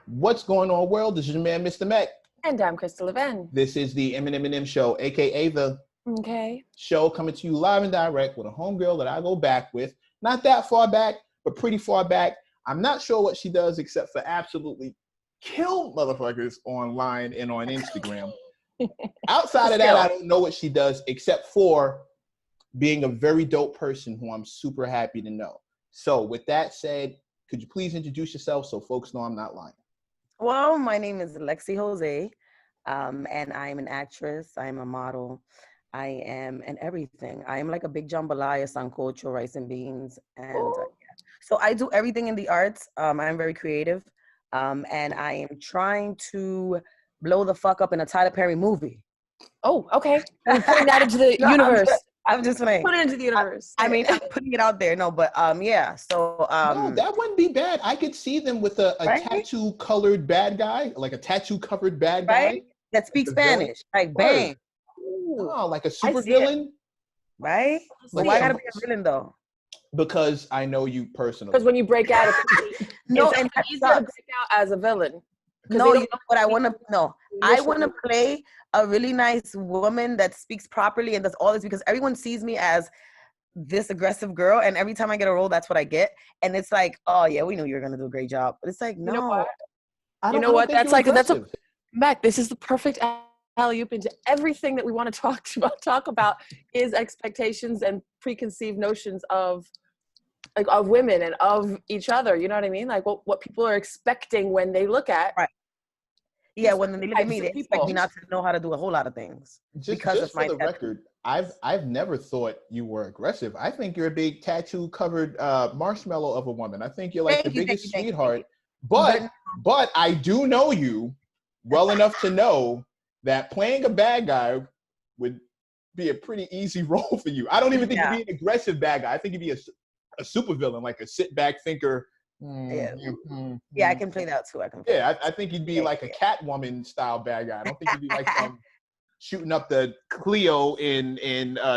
What's going on, world? This is your man, Mr. Meg. And I'm Crystal Levin. This is the M+M+M show, aka the show, coming to you live and direct with a homegirl that I go back with. Not that far back, but pretty far back. I'm not sure what she does except for absolutely kill motherfuckers online and on Instagram. Outside of that, I don't know what she does except for being a very dope person who I'm super happy to know. So with that said, could you please introduce yourself so folks know I'm not lying? Well, my name is LexieJose, and I'm an actress. I'm a model. I am an everything. I am like a big jambalaya, sancocho, rice and beans. And so I do everything in the arts. I'm very creative. And I am trying to blow the fuck up in a Tyler Perry movie. Oh, okay. We're putting that into the universe. I'm just saying. Put it into the universe. I mean, I'm putting it out there. No, but yeah. So no, that wouldn't be bad. I could see them with a tattoo colored bad guy, like a tattoo covered bad guy. Right? That speaks Spanish. Like bang. Oh, like a super villain. Right? But why gotta be a villain though? Because I know you personally. Because when you break out, no, and it's easier to break out as a villain. No, you know what I want to. No, I want to play a really nice woman that speaks properly and does all this, because everyone sees me as this aggressive girl, and every time I get a role, that's what I get. And it's like, oh yeah, we knew you were gonna do a great job, but it's like, no. You know what? That's like aggressive. Mac, this is the perfect alley-oop into everything that we want to talk about is expectations and preconceived notions of women and of each other. You know what I mean? Like what people are expecting when they look at. Right. Yeah, when they look at me, they expect me not to know how to do a whole lot of things. Just for the record, I've never thought you were aggressive. I think you're a big tattoo covered marshmallow of a woman. I think you're like the biggest sweetheart. But I do know you well enough to know that playing a bad guy would be a pretty easy role for you. I don't even think you'd be an aggressive bad guy. I think you'd be a super villain, like a sit back thinker. Yeah, I can play that too. I think you'd be like a Catwoman style bad guy. I don't think you'd be like shooting up the Clio in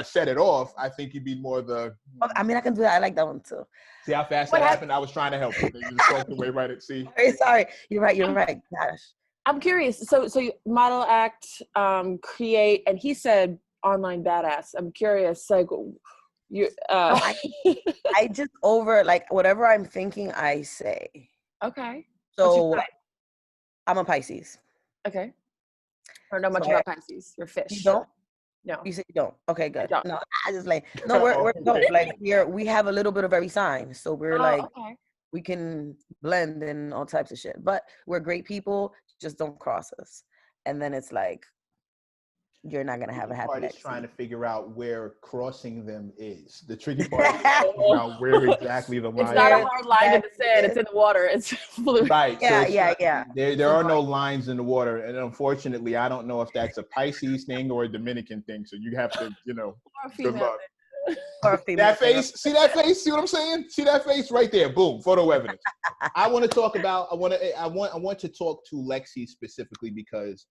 Set It Off. I think you'd be more the. I mean, I can do that. I like that one too. See how fast that happened? I was trying to help you. You just walked away right at see. Sorry, you're right. Gosh. I'm curious. So you model, act, create, and he said online badass. I'm curious, like you. I just like whatever I'm thinking, I say. Okay. So I'm a Pisces. Okay. Or know much about Pisces. You're fish. You don't? No. You said you don't. Okay, good. I don't. No, I just like we're dope. Like we have a little bit of every sign, so we're we can blend and all types of shit. But we're great people. Just don't cross us, and then it's like you're not gonna have a happy life. Trying to figure out where crossing them is. The tricky part is figuring out where exactly the line. It's not a hard line in the sand. It's in the water. It's fluid. Right. Yeah. There are no lines in the water, and unfortunately, I don't know if that's a Pisces thing or a Dominican thing. So you have to, good luck. That face, see that face? See what I'm saying? See that face right there? Boom, photo evidence. I want to talk about. I want to talk to Lexie specifically because,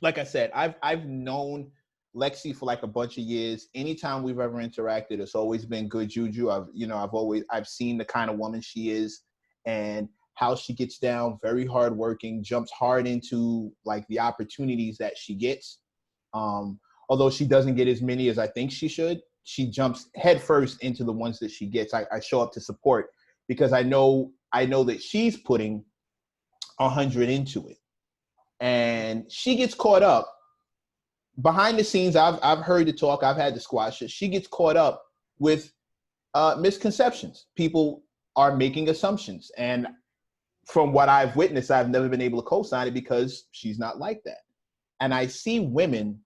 like I said, I've known Lexie for like a bunch of years. Anytime we've ever interacted, it's always been good juju. I've seen the kind of woman she is and how she gets down, very hardworking, jumps hard into like the opportunities that she gets. Although she doesn't get as many as I think she should, she jumps headfirst into the ones that she gets. I show up to support because I know that she's putting 100 into it. And she gets caught up behind the scenes. I've heard the talk. I've had to squash it. She gets caught up with misconceptions. People are making assumptions. And from what I've witnessed, I've never been able to co-sign it because she's not like that. And I see women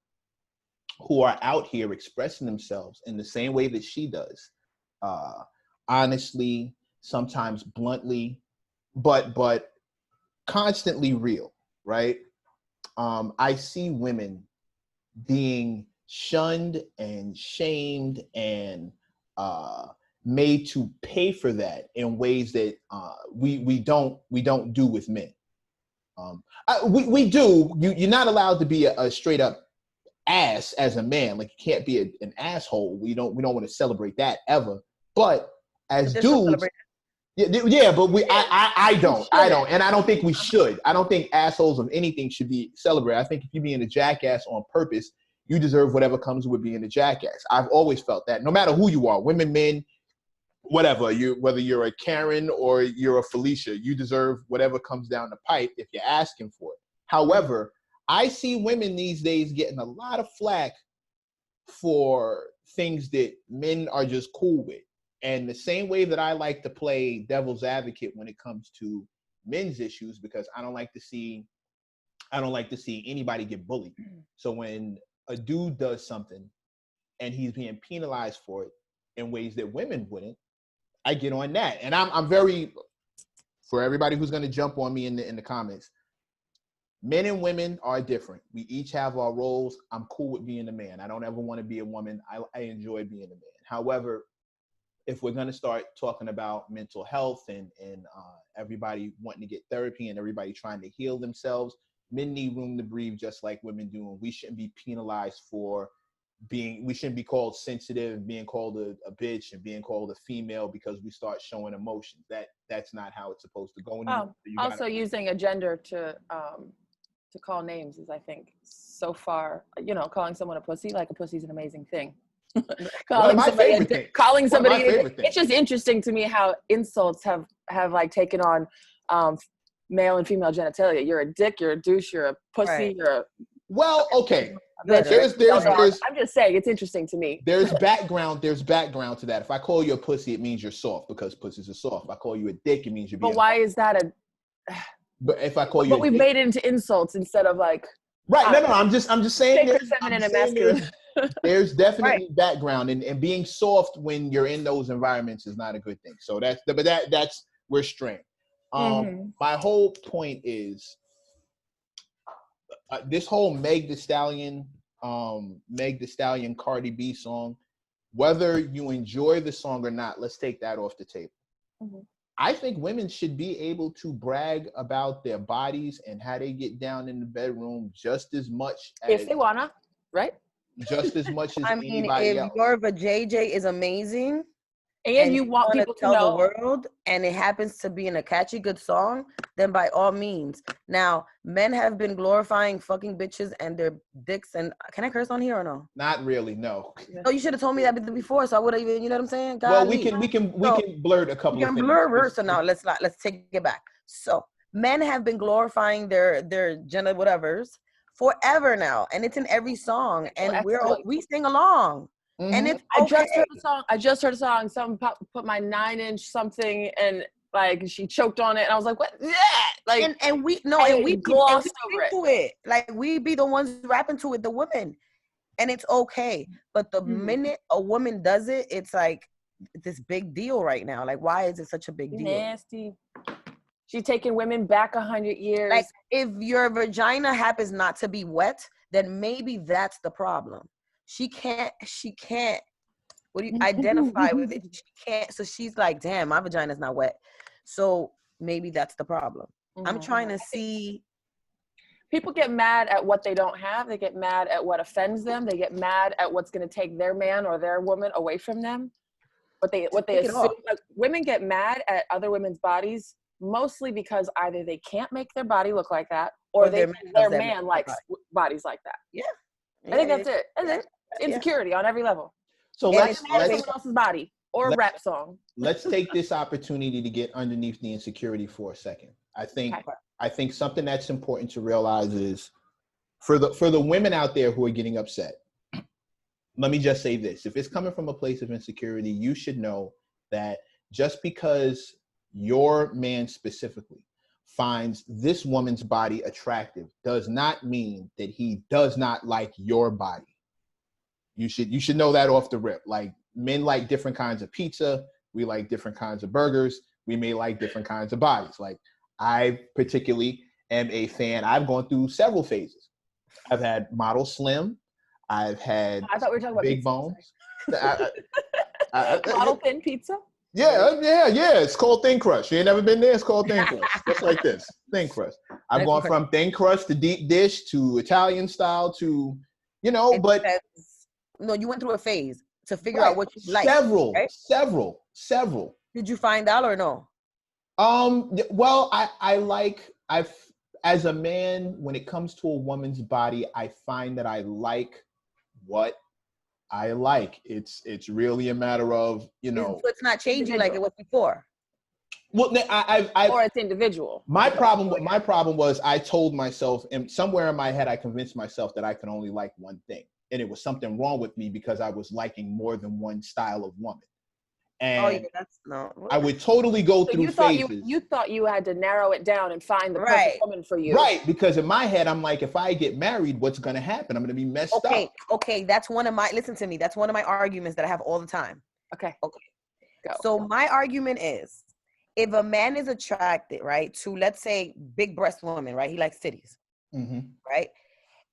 who are out here expressing themselves in the same way that she does. Honestly, sometimes bluntly, but constantly real. Right? I see women being shunned and shamed and made to pay for that in ways that we don't do with men. We do. You're not allowed to be a straight up ass as a man. Like you can't be an asshole. We don't want to celebrate that ever. But as dudes, Yeah, but I don't, and I don't think we should. I don't think assholes of anything should be celebrated. I think if you're being a jackass on purpose, you deserve whatever comes with being a jackass. I've always felt that, no matter who you are, women, men, whatever, whether you're a Karen or you're a Felicia, you deserve whatever comes down the pipe if you're asking for it. However, I see women these days getting a lot of flack for things that men are just cool with. And the same way that I like to play devil's advocate when it comes to men's issues, because I don't like to see anybody get bullied. So when a dude does something and he's being penalized for it in ways that women wouldn't, I get on that. And I'm very, for everybody who's going to jump on me in the comments, men and women are different. We each have our roles. I'm cool with being a man. I don't ever want to be a woman. I enjoy being a man. However, if we're going to start talking about mental health and everybody wanting to get therapy and everybody trying to heal themselves, men need room to breathe just like women do. And we shouldn't be penalized for we shouldn't be called sensitive, being called a bitch and being called a female because we start showing emotions. That's not how it's supposed to go. Also using a gender to call names is, I think, so far, calling someone a pussy, like a pussy's an amazing thing. calling somebody it's just interesting to me how insults have like taken on male and female genitalia. You're a dick, you're a douche, you're a pussy, right. Okay. There's I'm just saying, it's interesting to me. There's background to that. If I call you a pussy, it means you're soft because pussies are soft. If I call you a dick, it means you're being. But why is that But if I call you, but we've made it into insults instead of like. Right. No. I'm just saying. Feminine and masculine. There's definitely right. background, and being soft when you're in those environments is not a good thing. So that's we're strained. My whole point is this whole Meg the Stallion Cardi B song. Whether you enjoy the song or not, let's take that off the table. I think women should be able to brag about their bodies and how they get down in the bedroom just as much as if they wanna, right? Just as much as anybody else. If your vajayjay is amazing and you want people to know the world, and it happens to be in a catchy good song, then by all means. Now, men have been glorifying fucking bitches and their dicks, and can I curse on here or no? Not really, no. Oh, you should have told me that before, so I would have even, you know what I'm saying? Well, we can blur a couple of things. We can blur, so now let's take it back. So men have been glorifying their gender whatevers forever now, and it's in every song, and we sing along. And it's okay. I just heard a song. Someone put my 9-inch something, and like she choked on it, and I was like, "What?" Yeah, like, and we glossed over it. Like we be the ones rapping to it, the women, and it's okay. But the minute a woman does it, it's like this big deal right now. Like, why is it such a big deal? Nasty. She's taking women back 100 years. Like, if your vagina happens not to be wet, then maybe that's the problem. She can't, what do you identify with it? She can't, so she's like, damn, my vagina's not wet. So maybe that's the problem. I'm trying to see. People get mad at what they don't have. They get mad at what offends them. They get mad at what's going to take their man or their woman away from them. What they assume, like, women get mad at other women's bodies mostly because either they can't make their body look like that, or their man likes bodies like that. Yeah. I think that's it. That's it. Insecurity on every level. So let's someone else's body or a rap song. Let's take this opportunity to get underneath the insecurity for a second. I think something that's important to realize is for the women out there who are getting upset. Let me just say this: if it's coming from a place of insecurity, you should know that just because your man specifically finds this woman's body attractive does not mean that he does not like your body. You should know that off the rip. Like, men like different kinds of pizza. We like different kinds of burgers. We may like different kinds of bodies. Like, I particularly am a fan. I've gone through several phases. I've had model slim. I've had I thought we were talking about big bones. Model thin pizza? Yeah. It's called thin crust. You ain't never been there? It's called thin crust. Just like this. Thin crust. I've gone from thin crust to deep dish to Italian style to, but... No, you went through a phase to figure out what you like. Several. Did you find out or no? Well, I've as a man, when it comes to a woman's body, I find that I like what I like. It's really a matter of, So it's not changing like it was before. Well, or it's individual. My problem was I told myself, and somewhere in my head, I convinced myself that I could only like one thing, and it was something wrong with me because I was liking more than one style of woman. And I would totally go through phases. You thought you had to narrow it down and find the perfect woman for you. Right, because in my head, I'm like, if I get married, what's going to happen? I'm going to be messed up. Okay, that's one of my, listen to me, that's one of my arguments that I have all the time. Okay. Go. So my argument is, if a man is attracted, right, to, let's say, big breast woman, right, he likes titties, right?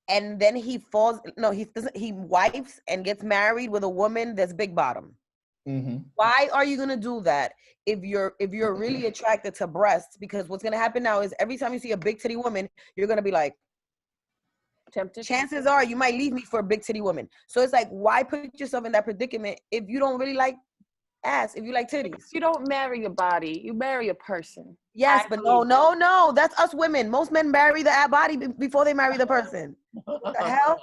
And then he wipes and gets married with a woman that's big bottom. Why are you gonna do that if you're really attracted to breasts? Because what's gonna happen now is every time you see a big titty woman, you're gonna be like, tempted. Chances are you might leave me for a big titty woman. So it's like, why put yourself in that predicament if you don't really like ass, if you like titties? You don't marry a body, you marry a person. Yes, but no, that's us women. Most men marry the body before they marry the person. What the hell?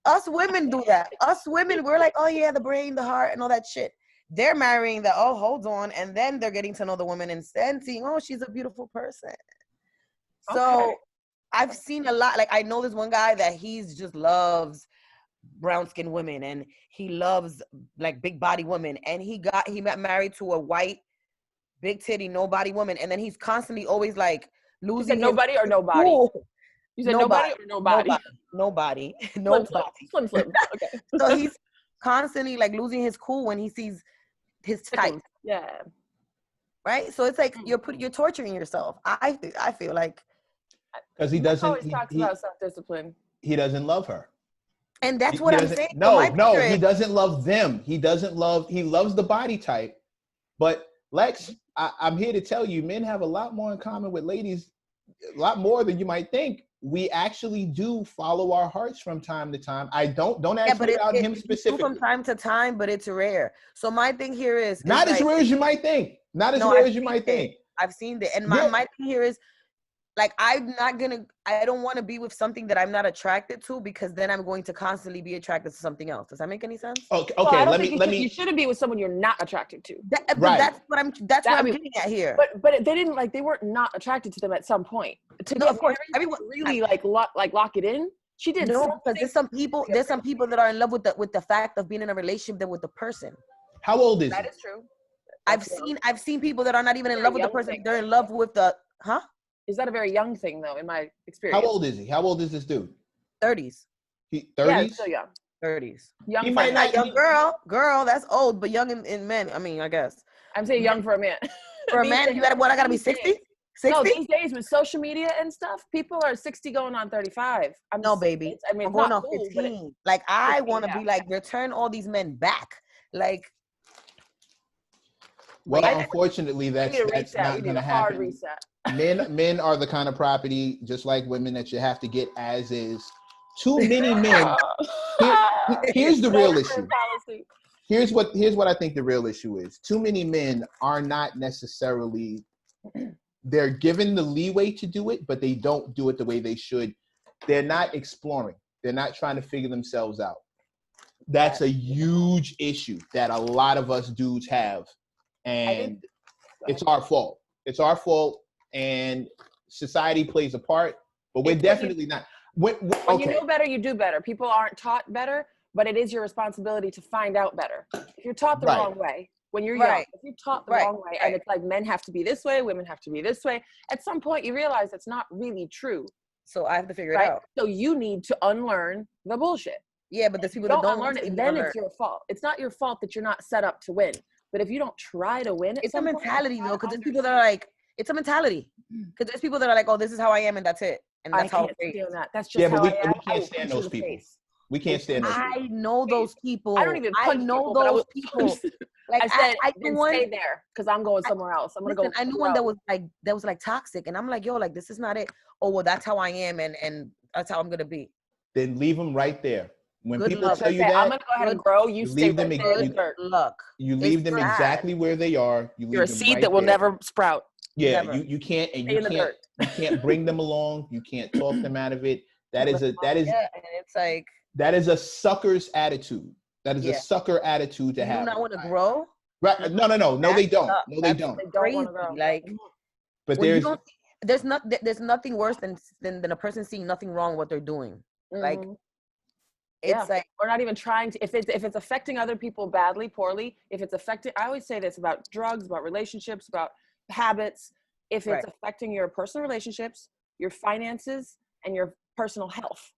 Us women do that. Us women, we're like, oh yeah, the brain, the heart, and all that shit. They're marrying the, oh, hold on, and then they're getting to know the woman and seeing, oh, she's a beautiful person. So I've seen a lot. Like, I know this one guy that he's just loves brown-skinned women, and he loves like big body women, and he got married to a white, big titty, no body woman, and then he's constantly always like losing. You said nobody or nobody? You said nobody or nobody? Nobody. Slim. Okay. So he's constantly like losing his cool when he sees his type. Yeah. Right. So it's like you're torturing yourself. I feel like because he doesn't. Always talks about self-discipline. He doesn't love her. And that's what I'm saying. No, he doesn't love them. He loves the body type. But Lex, I'm here to tell you, men have a lot more in common with ladies, a lot more than you might think. We actually do follow our hearts from time to time. Don't ask me about him specifically. From time to time, but it's rare. So my thing here is not as rare as you might think. Not as rare as you might think. I've seen it. And my thing here is, like, I don't want to be with something that I'm not attracted to, because then I'm going to constantly be attracted to something else. Does that make any sense? Okay. Well, you shouldn't be with someone you're not attracted to. Right. That's what I'm getting at here. But they weren't not attracted to them at some point. Of course, everyone really lock it in. She did. No, because there's some people that are in love with the fact of being in a relationship than with the person. How old is that? Is true. I've seen people that are not even in love with the person. They're in love with the Is that a very young thing, though, in my experience? How old is he? How old is this dude? 30s. 30s? Yeah, still young. 30s. Young. He might not young girl. That's old, but young in men. I mean, I guess. I'm saying young for a man. For a man, you gotta. I gotta be 60. 60? No, these days with social media and stuff, people are 60 going on 35. No, baby. I mean, I'm going on 15. Like, I want to be like, return all these men back. Like. Well, unfortunately, that's not going to happen. Reset. Men are the kind of property, just like women, that you have to get as is. Too many men. Here's the real issue. Here's what I think the real issue is. Too many men are not necessarily. They're given the leeway to do it, but they don't do it the way they should. They're not exploring. They're not trying to figure themselves out. That's a huge issue that a lot of us dudes have. And it's our fault. It's our fault, and society plays a part, but we're definitely not. When you know better, you do better. People aren't taught better, but it is your responsibility to find out better. If you're taught the wrong way, when you're young, if you're taught the wrong way, and it's like men have to be this way, women have to be this way, at some point you realize it's not really true. So I have to figure it out. So you need to unlearn the bullshit. Yeah, but there's people that don't unlearn it, then it's your fault. It's not your fault that you're not set up to win. But if you don't try to win, it's a mentality though, because there's people that are like, it's a mentality. Because there's people that are like, oh, this is how I am, and that's it. And that's how I can't stand that. That's just how I am. We can't stand those people. We can't stand those people. I know those people. I don't even punch people, those people. Like, I said, stay there, because I'm going somewhere else. I'm gonna go. I knew one that was like toxic, and I'm like, yo, like, this is not it. Oh, well, that's how I am, and that's how I'm gonna be. Then leave them right there. When people tell you that, I'm gonna go ahead and grow. You leave them. Look, You leave them exactly where they are. You're a seed that will never sprout. Yeah, you can't, and you can't bring them along. You can't talk them out of it. And it's like, that is a sucker's attitude. That is a sucker attitude to have. You not want to grow? Right? No, they don't. No, they don't. They don't want to grow. Like, but there's nothing worse than a person seeing nothing wrong with what they're doing. Like, it's like, we're not even trying to, if it's affecting other people badly, poorly, if it's affecting, I always say this about drugs, about relationships, about habits, if it's affecting your personal relationships, your finances, and your personal health,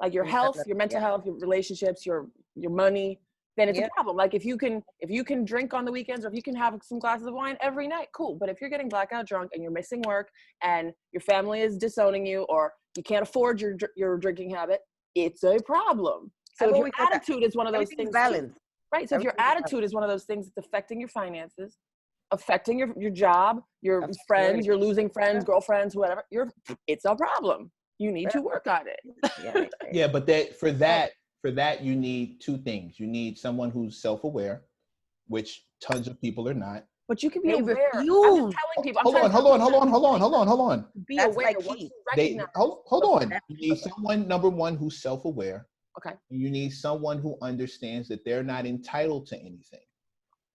like your health, your mental health, your relationships, your money, then it's a problem. Like if you can drink on the weekends, or if you can have some glasses of wine every night, cool. But if you're getting blackout drunk and you're missing work and your family is disowning you, or you can't afford your drinking habit, it's a problem. So if your attitude is one of those things, right? So if your attitude is one of those things that's affecting your finances, affecting your job, your friends, you're losing friends, girlfriends, whatever, it's a problem. You need to work on it. Yeah, but for that you need two things. You need someone who's self-aware, which tons of people are not. But you can be aware. I'm just telling people. Hold on. Be aware. Hold on. You need someone, number one, who's self-aware. Okay. You need someone who understands that they're not entitled to anything.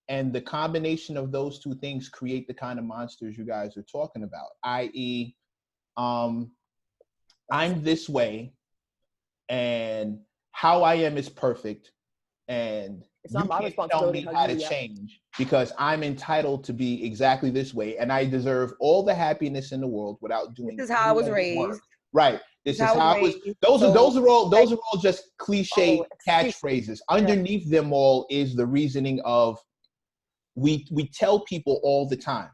And the combination of those two things create the kind of monsters you guys are talking about, i.e., I'm this way, and how I am is perfect, and it's not my tell responsibility me how to change because I'm entitled to be exactly this way, and I deserve all the happiness in the world without doing. This is how I was raised. Right. This is how I was. Those are all just cliche catchphrases. Underneath them all is the reasoning of we tell people all the time,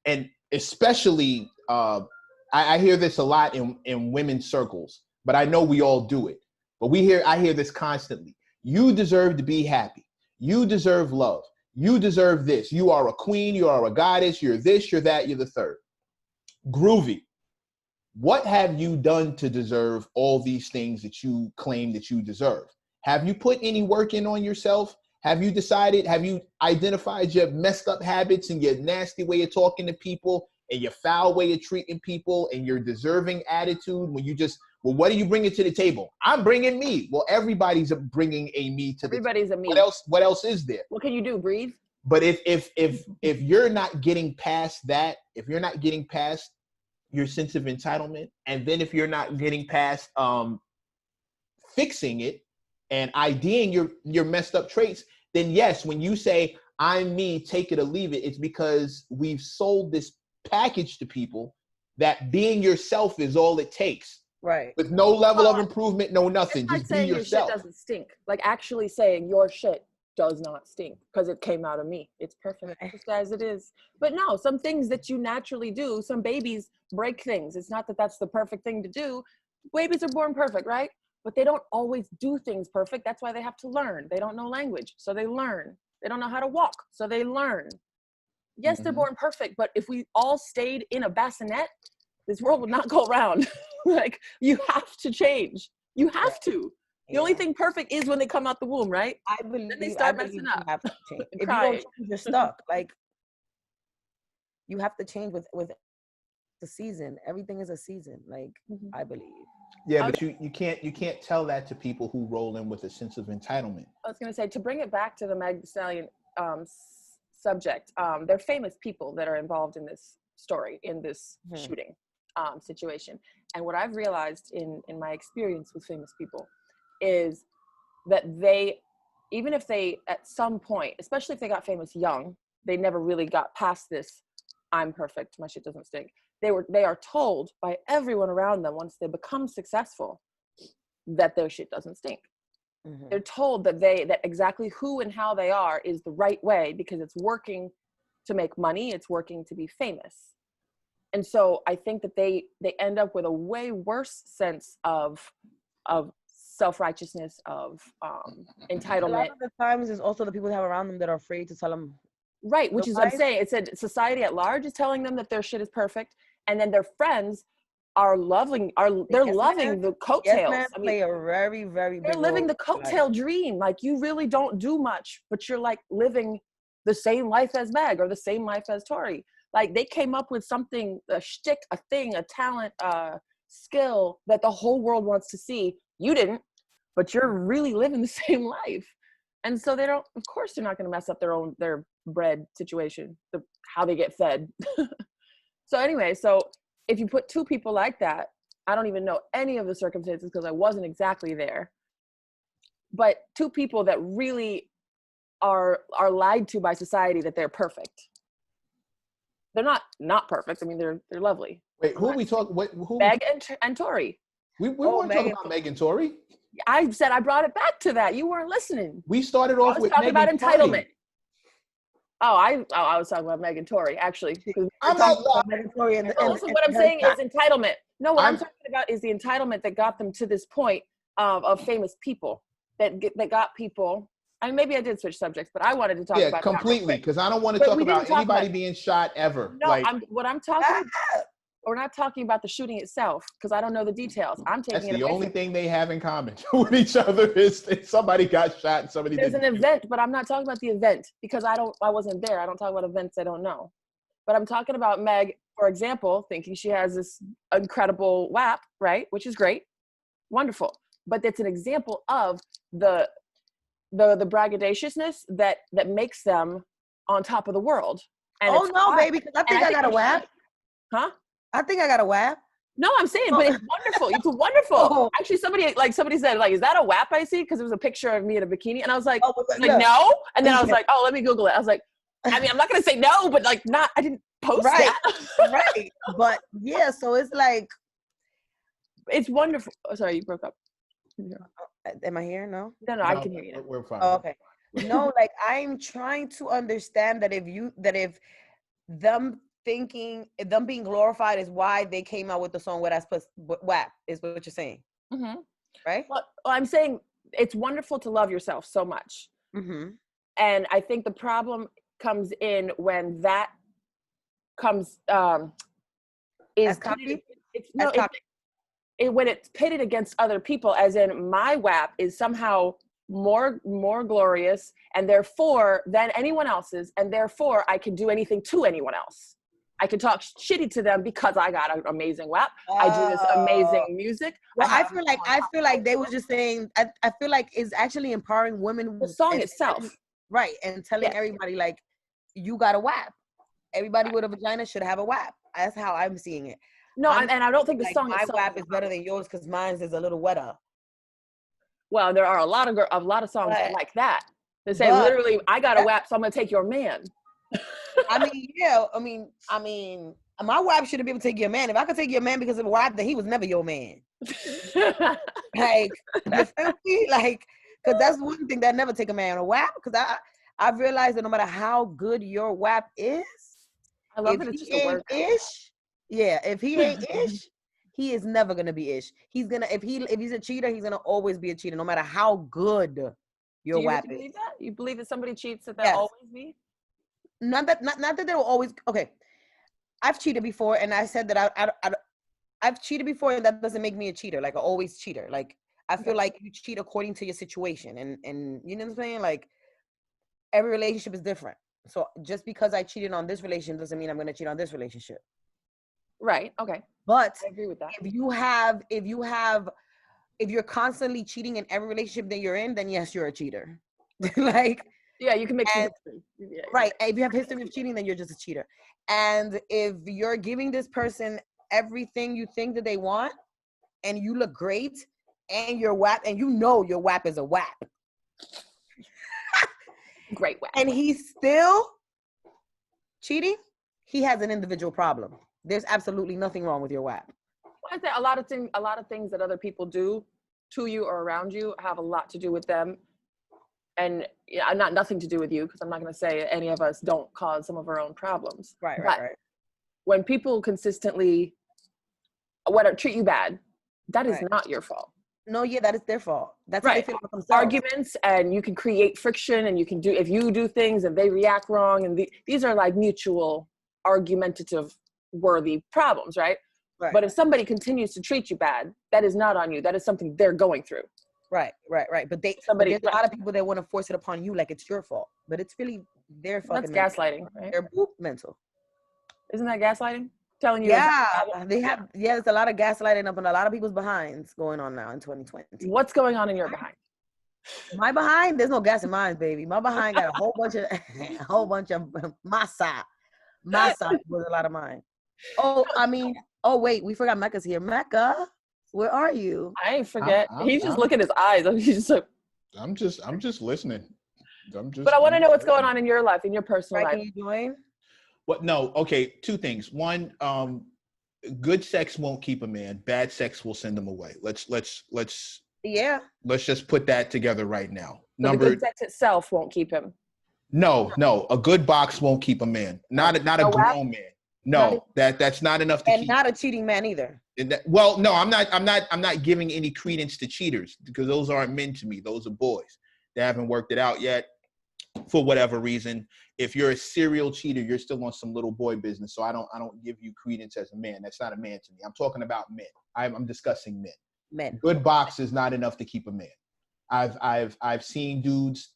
and especially I hear this a lot in women's circles, but I know we all do it. But I hear this constantly. You deserve to be happy. You deserve love. You deserve this. You are a queen. You are a goddess. You're this, you're that, you're the third. Groovy. What have you done to deserve all these things that you claim that you deserve? Have you put any work in on yourself? Have you identified your messed up habits and your nasty way of talking to people and your foul way of treating people and your deserving attitude when you just, well, what are you bringing to the table? I'm bringing me. Well, everybody's bringing a me to the table. Everybody's a me. What else is there? What can you do? Breathe? But if you're not getting past that, if you're not getting past your sense of entitlement, and then if you're not getting past fixing it and IDing your messed up traits, then yes, when you say I'm me, take it or leave it, it's because we've sold this package to people that being yourself is all it takes. Right. With no level of improvement, no nothing. It's like just be saying yourself. Your shit doesn't stink. Like actually saying your shit does not stink because it came out of me. It's perfect just as it is. But no, some things that you naturally do, some babies break things. It's not that that's the perfect thing to do. Babies are born perfect, right? But they don't always do things perfect. That's why they have to learn. They don't know language, so they learn. They don't know how to walk, so they learn. Yes, they're born perfect, but if we all stayed in a bassinet, this world would not go around. Like, you have to change. You have to. The only thing perfect is when they come out the womb, right? I believe then they start messing up. Have to change. If you don't change, you're stuck. Like, you have to change with the season. Everything is a season. Like, I believe. Yeah, but you can't tell that to people who roll in with a sense of entitlement. I was going to say, to bring it back to the Meg Stallion subject, they're famous people that are involved in this story, in this shooting situation. And what I've realized in my experience with famous people is that they, even if they at some point, especially if they got famous young, they never really got past this, I'm perfect, my shit doesn't stink. They are told by everyone around them once they become successful that their shit doesn't stink. They're told that exactly who and how they are is the right way because it's working to make money, it's working to be famous. And so I think that they end up with a way worse sense of self-righteousness, of entitlement. A lot of the times it's also the people they have around them that are afraid to tell them. Right, which is what I'm saying. It said society at large is telling them that their shit is perfect, and then their friends are loving the coattails. Yes, I mean, play a very, very they're living the coattail dream. Like, you really don't do much, but you're like living the same life as Meg or the same life as Tori. Like they came up with something, a shtick, a thing, a talent, skill that the whole world wants to see. You didn't, but you're really living the same life. And so of course they're not going to mess up their bread situation, how they get fed. So anyway, so if you put two people like that, I don't even know any of the circumstances because I wasn't exactly there, but two people that really are lied to by society that they're perfect. They're not perfect. I mean, they're lovely. Wait, who are we talking? Who? Meg and Tori. We weren't talking about Meg and Tori. I said I brought it back to that. You weren't listening. We started off with talking about entitlement. Oh, I was talking about Meg and Tori, actually. I'm not Meg and Tori and listen, what I'm saying is entitlement. No, what I'm talking about is the entitlement that got them to this point of famous people that got people. I mean, maybe I did switch subjects, but I wanted to talk about completely because I don't want to talk about anybody being shot ever. No, I'm talking. We're not talking about the shooting itself because I don't know the details. I'm taking That's the only thing they have in common with each other is somebody got shot and somebody didn't. There's an event, but I'm not talking about the event because I wasn't there. I don't talk about events I don't know. But I'm talking about Meg, for example, thinking she has this incredible WAP, right? Which is great. Wonderful. But that's an example of the braggadociousness that makes them on top of the world. And baby, because I think I got a WAP. Huh? I think I got a WAP. No, I'm saying, but it's wonderful. It's wonderful. Actually, somebody said, like, is that a WAP I see? Because it was a picture of me in a bikini. And I was like, no. And then I was like, oh, let me Google it. I was like, I mean, I'm not going to say no, but like, I didn't post that. Right. But yeah, so it's like. It's wonderful. Oh, sorry, you broke up. Am I here? No, I can hear you. We're fine. Oh, okay. No, like I'm trying to understand that if them being glorified is why they came out with the song WAP is what you're saying. Mm-hmm. Right? Well, I'm saying it's wonderful to love yourself so much. Mm-hmm. And I think the problem comes in when that comes is copy? When it's pitted against other people, as in my WAP is somehow more glorious and therefore than anyone else's, and therefore I can do anything to anyone else. I can talk shitty to them because I got an amazing WAP. I do this amazing music. Well, I feel like they were just saying. I feel like it's actually empowering women. The song itself, right, and telling everybody like, you got a WAP. Everybody with a vagina should have a WAP. That's how I'm seeing it. No, and I don't think the song my WAP is better than yours because mine is a little wetter. Well, there are a lot of songs like that. They say literally, I got a WAP, so I'm gonna take your man. I mean, my WAP shouldn't be able to take your man. If I could take your man because of a WAP, then he was never your man. Like, you feel me? Like, because that's one thing that never take a man a WAP. Because I've realized that no matter how good your WAP is, I love that it's just a word. If he ain't ish, he is never gonna be ish. He's gonna if he's a cheater, he's gonna always be a cheater, no matter how good your WAP is. Believe that? You believe that somebody cheats that they'll always be? Not that they will always. Okay, I've cheated before, and I said that I've cheated before, and that doesn't make me a cheater. Like an always cheater. Like I feel like you cheat according to your situation, and you know what I'm saying. Like every relationship is different. So just because I cheated on this relationship doesn't mean I'm gonna cheat on this relationship. Right. Okay. But I agree with that. If you're constantly cheating in every relationship that you're in, then yes, you're a cheater. Like. Yeah, you can make some history. Yeah. Right. If you have history of cheating, then you're just a cheater. And if you're giving this person everything you think that they want, and you look great, and your WAP, and you know your WAP is a WAP. Great WAP. And he's still cheating, he has an individual problem. There's absolutely nothing wrong with your WAP. Well, I think a lot of things that other people do to you or around you have a lot to do with them. And nothing to do with you, because I'm not going to say any of us don't cause some of our own problems. Right. When people consistently treat you bad, that is not your fault. No, yeah, that is their fault. That's right. How they feel about themselves. Arguments, and you can create friction, and if you do things and they react wrong, and these are like mutual argumentative worthy problems, right? But if somebody continues to treat you bad, that is not on you. That is something they're going through. Right. But there's a lot of people that want to force it upon you like it's your fault, but it's really their fucking. That's gaslighting, right? They're mental. Isn't that gaslighting? Telling you. Yeah, there's a lot of gaslighting up in a lot of people's behinds going on now in 2020. What's going on in your behind? My behind, there's no gas in mine, baby. My behind got a whole bunch of masa. Masa was a lot of mine. Oh wait, we forgot Mecca's here. Mecca, where are you? I ain't forget. He's just looking at his eyes. He's just like, I'm just listening. But I want to know what's going on in your life, in your personal life. Can you join? What? No. Okay. Two things. One, good sex won't keep a man. Bad sex will send him away. Let's just put that together right now. So the good sex itself won't keep him. No. A good box won't keep a man. Not a grown man. No, that's not enough to keep. And not a cheating man either. Well, no, I'm not giving any credence to cheaters because those aren't men to me. Those are boys. They haven't worked it out yet for whatever reason. If you're a serial cheater, you're still on some little boy business. So I don't give you credence as a man. That's not a man to me. I'm talking about men. I'm discussing men. Men. Good box is not enough to keep a man. I've seen dudes.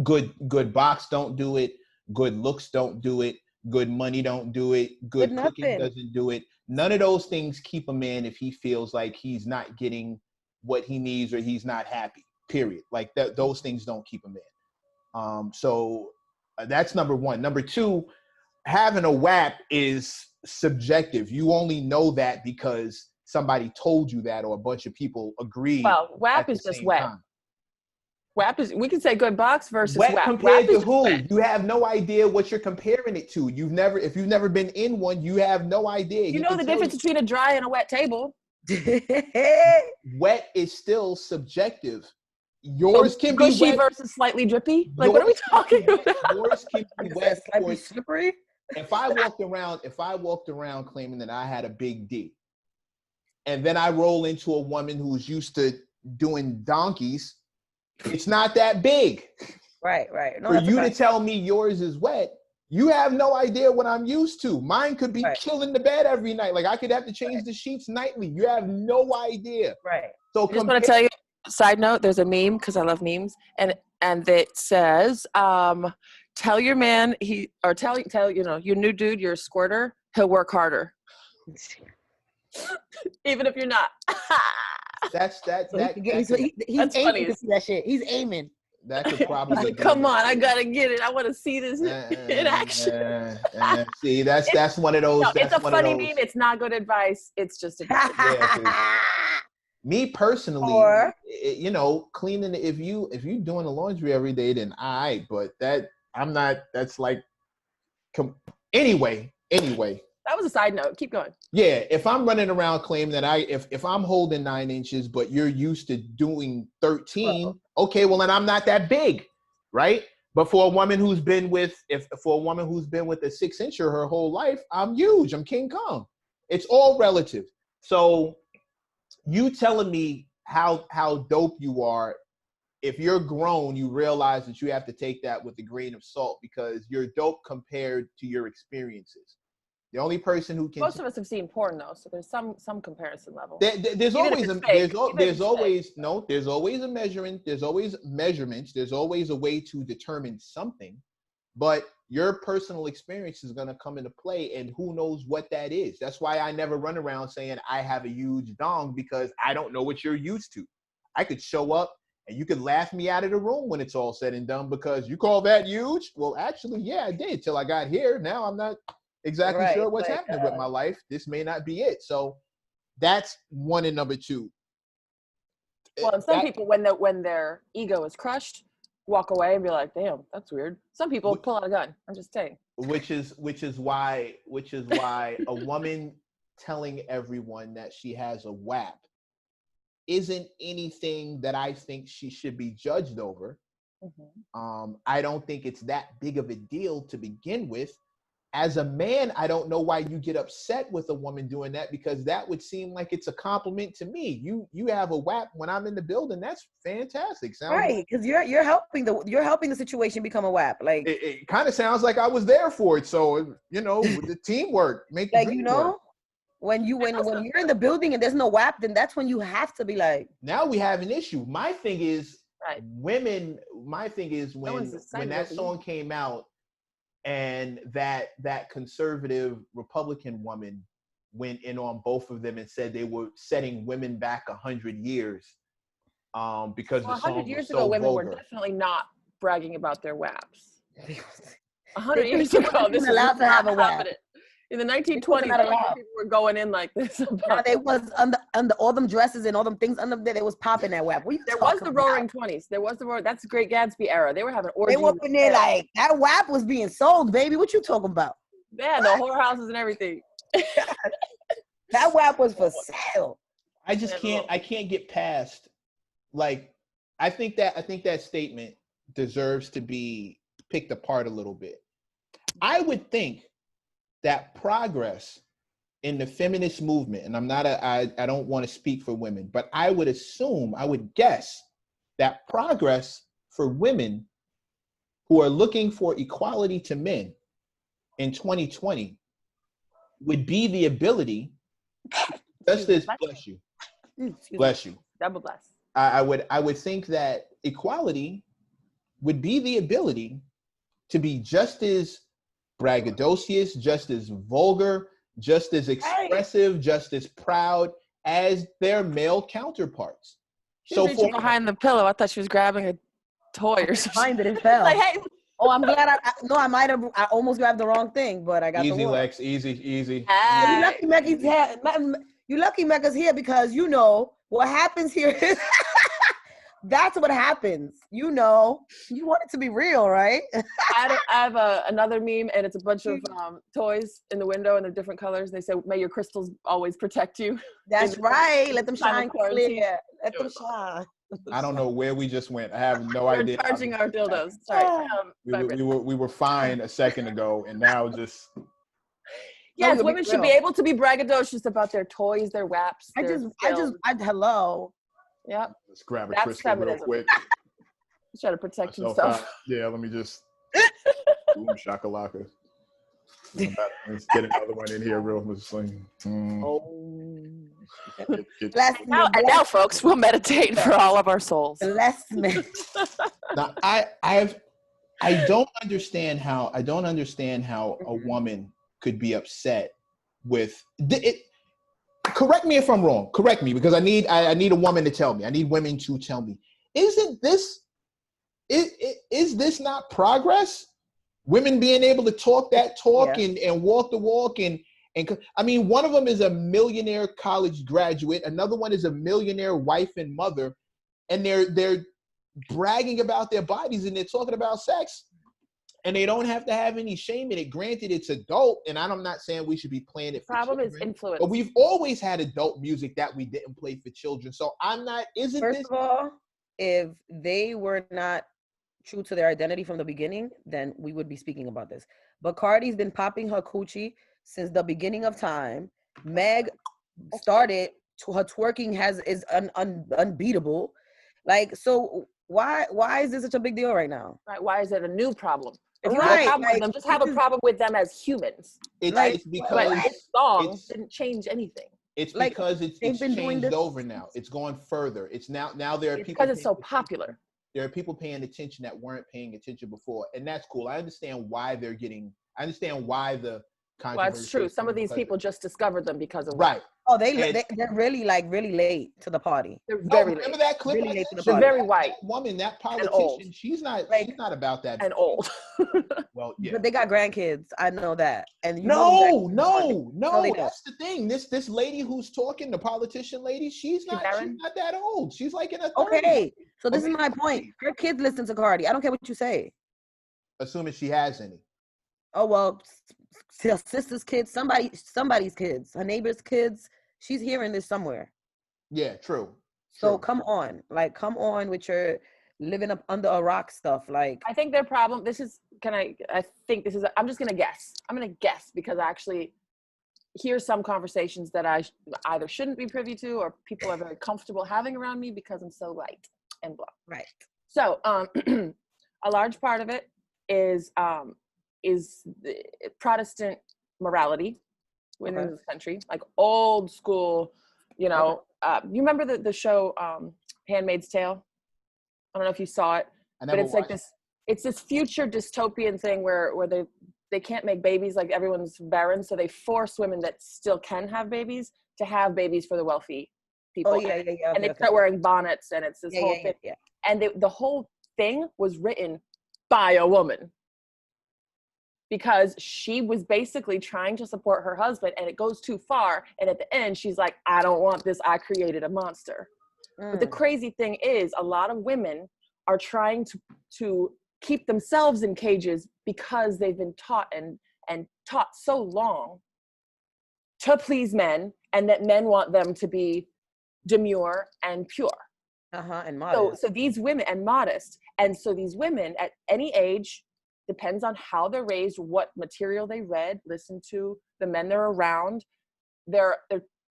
Good box don't do it. Good looks don't do it. Good money don't do it. Good cooking doesn't do it. None of those things keep a man if he feels like he's not getting what he needs or he's not happy, period. Like those things don't keep a man. So that's number one. Number two, having a WAP is subjective. You only know that because somebody told you that or a bunch of people agreed. Well, WAP is just wet. WAP is, we can say good box versus wet. WAP. Compared WAP to who? Wet. You have no idea what you're comparing it to. If you've never been in one, you have no idea. You know the difference between a dry and a wet table. Wet is still subjective. Yours can be wet versus slightly drippy. Like, what are we talking about? Yours can be wet or slippery. If I walked around claiming that I had a big D, and then I roll into a woman who's used to doing donkeys, it's not that big. Right. No, for you to tell me yours is wet, you have no idea what I'm used to. Mine could be killing the bed every night. Like I could have to change the sheets nightly. You have no idea. Right. So I just want to tell you, side note, there's a meme because I love memes, and it says, tell your man tell your new dude, you're a squirter, he'll work harder. Even if you're not. He's aiming to see that shit. He's aiming. That could probably come on, I gotta get it. I want to see this in action. See, that's one of those. No, it's a funny meme. It's not good advice. It's just me personally, cleaning. If you doing the laundry every day, then but I'm not. That's like, anyway. That was a side note. Keep going. Yeah, if I'm running around claiming that if I'm holding 9 inches, but you're used to doing 13, okay, well then I'm not that big, right? But for a woman who's been with a 6-incher her whole life, I'm huge. I'm King Kong. It's all relative. So you telling me how dope you are, if you're grown, you realize that you have to take that with a grain of salt because you're dope compared to your experiences. The only person who can. Most of us have seen porn though, so there's some comparison level. There's always a measurement. There's always measurements. There's always a way to determine something, but your personal experience is going to come into play, and who knows what that is. That's why I never run around saying I have a huge dong because I don't know what you're used to. I could show up and you could laugh me out of the room when it's all said and done because you call that huge. Well, actually, yeah, I did till I got here. Now I'm not exactly sure what's happening with my life. This may not be it. So that's one. And number two. Well, and some people, when their ego is crushed, walk away and be like, "Damn, that's weird." Some people pull out a gun. I'm just saying. Which is why a woman telling everyone that she has a WAP isn't anything that I think she should be judged over. Mm-hmm. I don't think it's that big of a deal to begin with. As a man, I don't know why you get upset with a woman doing that because that would seem like it's a compliment to me. You have a WAP when I'm in the building. That's fantastic. Right, because you're helping the situation become a WAP. Like it kind of sounds like I was there for it. So the teamwork make like work. When you're in the building and there's no WAP, then that's when you have to be like. Now we have an issue. My thing is women. My thing is when that song came out. and that conservative Republican woman went in on both of them and said they were setting women back 100 years because the song 100 years was ago, so women vulgar. were definitely not bragging about their WAPs. 100 years They ago, this was allowed to have a WAP. happening. In the 1920s, people were going in like this. Now they was under all them dresses and all them things under there. They was popping that WAP. There was the Roaring 20s. There was that's the Great Gatsby era. They were having orgies. They were up in there like that WAP was being sold, baby. What you talking about? Yeah, the whorehouses and everything. That WAP was for sale. I just can't. I can't get past. Like, I think that statement deserves to be picked apart a little bit. I would think that progress in the feminist movement, and I don't want to speak for women, but I would guess that progress for women who are looking for equality to men in 2020 would be the ability, just as, bless you, bless you. Double bless. I would think that equality would be the ability to be just as braggadocious, just as vulgar, just as expressive, just as proud as their male counterparts. So behind the pillow, I thought she was grabbing a toy or something. Behind it and fell. Like, hey. Oh, I'm glad I almost grabbed the wrong thing, but I got easy, the one. Lex, easy. You lucky Meccah's here. You lucky Meccah's here because you know what happens here is that's what happens. You know, you want it to be real, right? I have another meme, and it's a bunch of toys in the window, and they're different colors. They say, "May your crystals always protect you." That's right. Let them shine clear. Let them shine. I don't know where we just went. I have no idea. We're charging our dildos. Sorry. We were fine a second ago, and now just. Yes, women should be able to be braggadocious about their toys, their WAPs. Hello. Yep. Let's grab a crystal feminism. real quick. He's trying to protect himself. Yeah, let me just. Boom, shakalaka. Let's get another one in here real quick. Now, folks, we'll meditate for all of our souls. Now, I don't understand how a woman could be upset with it. Correct me if I'm wrong. Correct me, because I need a woman to tell me. I need women to tell me. Isn't this is this not progress? Women being able to talk that talk and walk the walk and I mean, one of them is a millionaire college graduate, another one is a millionaire wife and mother, and they're bragging about their bodies and they're talking about sex. And they don't have to have any shame in it. Granted, it's adult, and I'm not saying we should be playing it for children. Problem is influence. But we've always had adult music that we didn't play for children. So First of all, if they were not true to their identity from the beginning, then we would be speaking about this. But Cardi's been popping her coochie since the beginning of time. Meg started her twerking is unbeatable. Like, so why is this such a big deal right now? Right? Why is it a new problem? If you have a problem with them, just have a problem with them as humans. It's because this song didn't change anything. It's because it's changed over now. It's gone further. It's now there are people because it's so popular. There are people paying attention that weren't paying attention before, and that's cool. I understand why the controversy. Well, it's true. Some of these people just discovered them because of right. Oh, they're really late to the party. They're very late. Remember that clip? Really late to the party. They're very white. That woman, that politician, she's not about that. And old. Well, yeah. But they got grandkids. I know that. And no. That's the thing. This lady who's talking, the politician lady, she's not that old. She's like in her 30s. Okay, so this is my point. Her kids listen to Cardi. I don't care what you say. Assuming she has any. Oh well. Her sister's kids, somebody's kids, her neighbor's kids. She's hearing this somewhere. Yeah, true. So come on with your living up under a rock stuff. Like, I think their problem. I'm just gonna guess. I'm gonna guess because I actually hear some conversations that I either shouldn't be privy to or people are very comfortable having around me because I'm so light and blah. Right. So a large part of it is the Protestant morality within this country, like old school, you know. You remember the show Handmaid's Tale? I don't know if you saw it, but it's like this. it's this future dystopian thing where they can't make babies, like everyone's barren, so they force women that still can have babies to have babies for the wealthy people. Oh yeah. And they start wearing bonnets, and it's this whole thing. Yeah. And the whole thing was written by a woman, because she was basically trying to support her husband, and it goes too far. And at the end, she's like, I don't want this. I created a monster. But the crazy thing is, a lot of women are trying to keep themselves in cages because they've been taught and taught so long to please men, and that men want them to be demure and pure. And modest. So these women, and modest. And so these women at any age, depends on how they're raised, what material they read, listen to, the men they're around, they're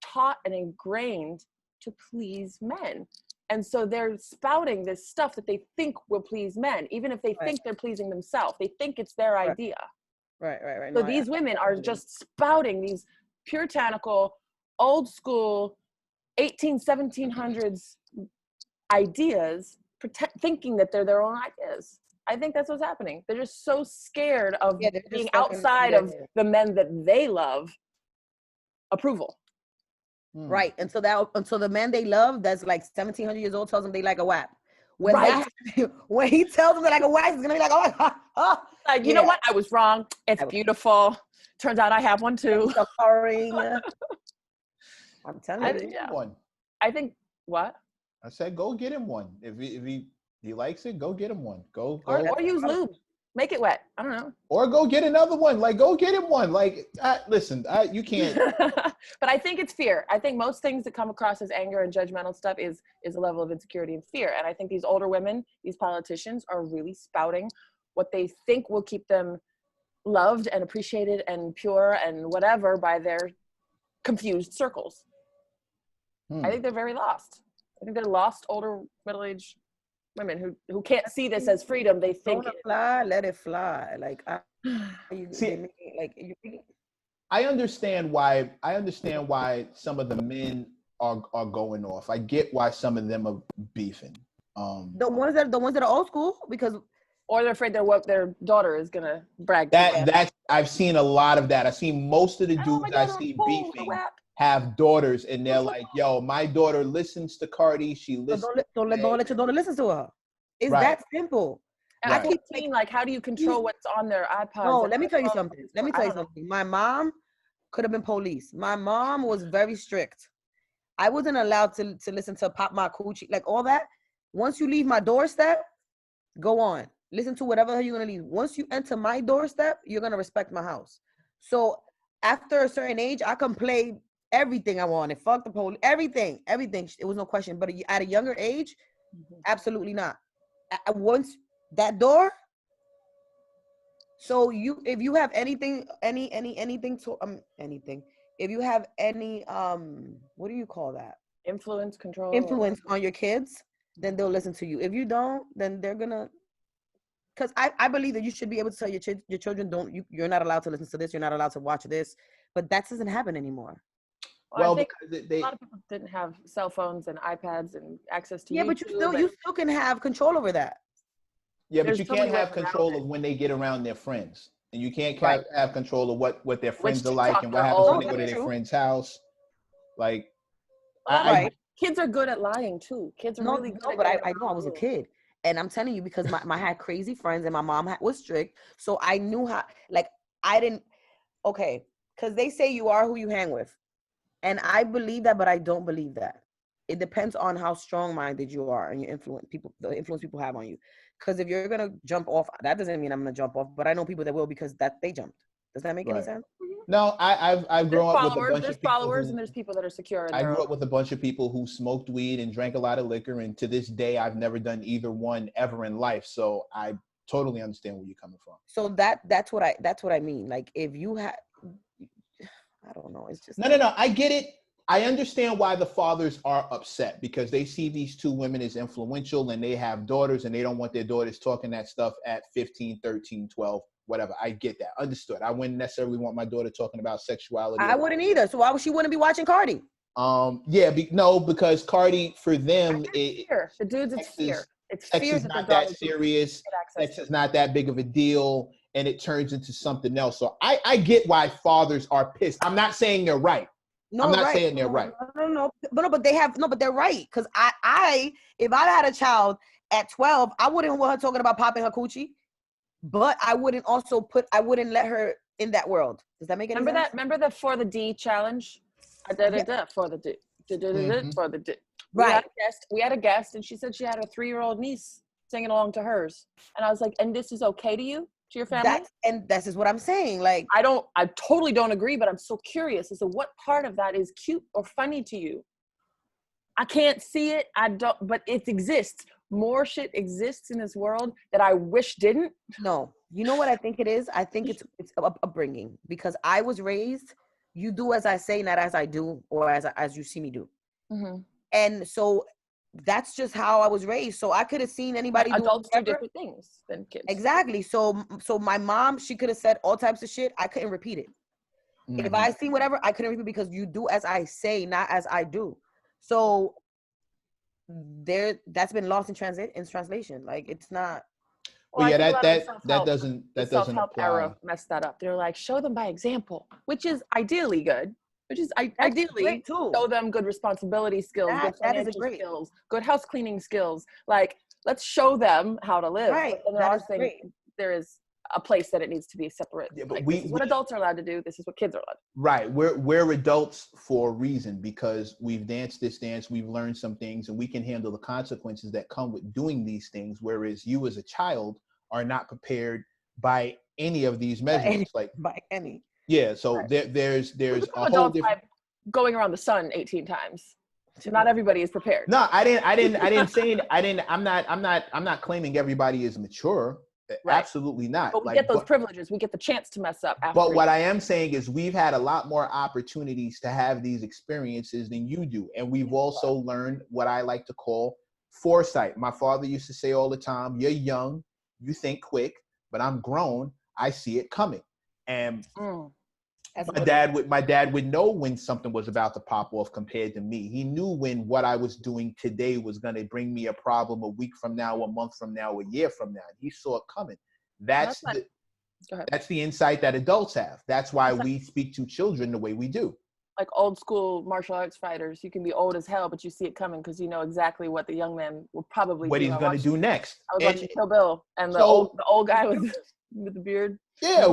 taught and ingrained to please men. And so they're spouting this stuff that they think will please men, even if they think they're pleasing themselves. They think it's their idea. Right. So these women are just spouting these puritanical, old school, 1700s ideas, thinking that they're their own ideas. I think that's what's happening. They're just so scared of being outside of the men that they love approval. Right. And so the man they love that's like 1700 years old tells them they like a WAP. When when he tells them they like a WAP, he's gonna be like, oh. Like, you know what? I was wrong. It's beautiful. Turns out I have one too. I'm telling you. One. I think what? I said, go get him one. If he likes it, go get him one. Go. Or use lube. Make it wet. I don't know. Or go get another one. Like, go get him one. Like, listen, you can't. But I think it's fear. I think most things that come across as anger and judgmental stuff is a level of insecurity and fear. And I think these older women, these politicians, are really spouting what they think will keep them loved and appreciated and pure and whatever by their confused circles. I think they're very lost. I think they're lost older middle-aged women who can't see this as freedom. They think let it fly. Like, I understand why some of the men are going off. I get why some of them are beefing. The ones that are old school, because or they're afraid their daughter is gonna brag. That's I've seen a lot of that. I've seen most of the dudes I see beefing have daughters, and they're like, "Yo, my daughter listens to Cardi. She listens. Don't let your daughter listen to her. It's that simple." And I keep saying, like, how do you control what's on their iPods? No, let me tell you something. My mom could have been police. My mom was very strict. I wasn't allowed to listen to Pop My Coochie, like all that. Once you leave my doorstep, go on. Listen to whatever you're going to leave. Once you enter my doorstep, you're going to respect my house. So after a certain age, I can play everything I wanted. Fuck the police, everything. It was no question. But at a younger age, absolutely not. Once that door. So if you have anything, anything, if you have any, what do you call that? Influence on your kids, then they'll listen to you. If you don't, then they're gonna. Because I believe that you should be able to tell your children, you're not allowed to listen to this, you're not allowed to watch this, but that doesn't happen anymore. Well, I think a lot of people didn't have cell phones and iPads and access to YouTube. But you still can have control over that. Yeah, but you can't have control of when they get around their friends, and you can't have control of what their friends are like and what happens when they go to their friend's house. Like, kids are good at lying too. Kids are really good. No, but I know I was a kid. And I'm telling you, because I had crazy friends and my mom was strict. So I knew how, like, because they say you are who you hang with. And I believe that, but I don't believe that. It depends on how strong-minded you are and the influence people have on you. Because if you're going to jump off, that doesn't mean I'm going to jump off, but I know people that will because they jumped. Does that make any sense? No, I've grown up with a bunch of people. There's followers and there's people that are secure. I grew up with a bunch of people who smoked weed and drank a lot of liquor, and to this day, I've never done either one ever in life. So I totally understand where you're coming from. So that's what I mean. Like, if you have, I don't know. It's just no. I get it. I understand why the fathers are upset, because they see these two women as influential and they have daughters and they don't want their daughters talking that stuff at 15, 13, 12. Whatever. I get that. Understood. I wouldn't necessarily want my daughter talking about sexuality. I wouldn't either. So why would she wouldn't be watching Cardi? Because Cardi, for them, fear. The dudes, it's fear. It's sex fear is that not that serious. Sex is not that big of a deal, and it turns into something else. So I get why fathers are pissed. I'm not saying they're right. No, I'm not saying they're right. No, but they're right. Because if I had a child at 12, I wouldn't want her talking about popping her coochie, but I wouldn't let her in that world. Does that make any sense? Remember the for the D challenge? For the D. For the D. Right. We had a guest, and she said she had a 3-year-old niece singing along to hers, and I was like, "And this is okay to you, to your family?" This is what I'm saying. Like, I totally don't agree, but I'm so curious as to what part of that is cute or funny to you. I can't see it. I don't, but it exists. More shit exists in this world that I wish didn't. No, you know what I think it is? I think it's upbringing, because I was raised, you do as I say, not as I do, or as you see me do. Mm-hmm. And so that's just how I was raised. So I could have seen anybody do adults do different things than kids. Exactly. So my mom, she could have said all types of shit. I couldn't repeat it. Mm-hmm. If I seen whatever, I couldn't repeat it, because you do as I say, not as I do. So that's been lost in translation. Like, it's not. Well, yeah, that doesn't self-help apply. Era messed that up. They're like, show them by example, which is ideally good. Which is ideally show them good responsibility skills, good financial skills, good house cleaning skills. Like, let's show them how to live. Right. But there is a place that it needs to be separate. Yeah, but like, this is what adults are allowed to do. This is what kids are allowed to do. Right. We're adults for a reason, because we've danced this dance, we've learned some things, and we can handle the consequences that come with doing these things. Whereas you as a child are not prepared by any of these measures. By any. Yeah, so right. there's a whole different going around the sun 18 times. So not everybody is prepared. No, I didn't say I'm not claiming everybody is mature. Right. Absolutely not. But we get those privileges. We get the chance to mess up. But what I am saying is we've had a lot more opportunities to have these experiences than you do, and we've also learned what I like to call foresight. My father used to say all the time, "You're young, you think quick, but I'm grown. I see it coming." And my dad would know when something was about to pop off compared to me. He knew when what I was doing today was going to bring me a problem a week from now, a month from now, a year from now. He saw it coming. That's the insight that adults have. That's why we speak to children the way we do. Like old school martial arts fighters, you can be old as hell, but you see it coming because you know exactly what the young man will probably what he's going to do next. I was watching Kill Bill, and the old guy with the beard. Yeah,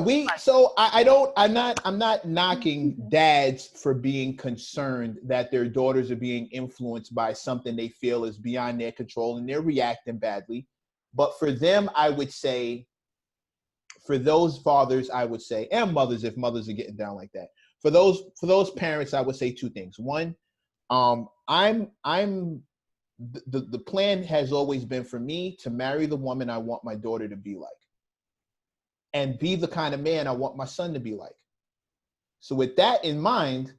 I'm not knocking dads for being concerned that their daughters are being influenced by something they feel is beyond their control and they're reacting badly. But for them, I would say, for those fathers, I would say, and mothers, if mothers are getting down like that, for those parents, I would say two things. One, the plan has always been for me to marry the woman I want my daughter to be like, and be the kind of man I want my son to be like. So with that in mind,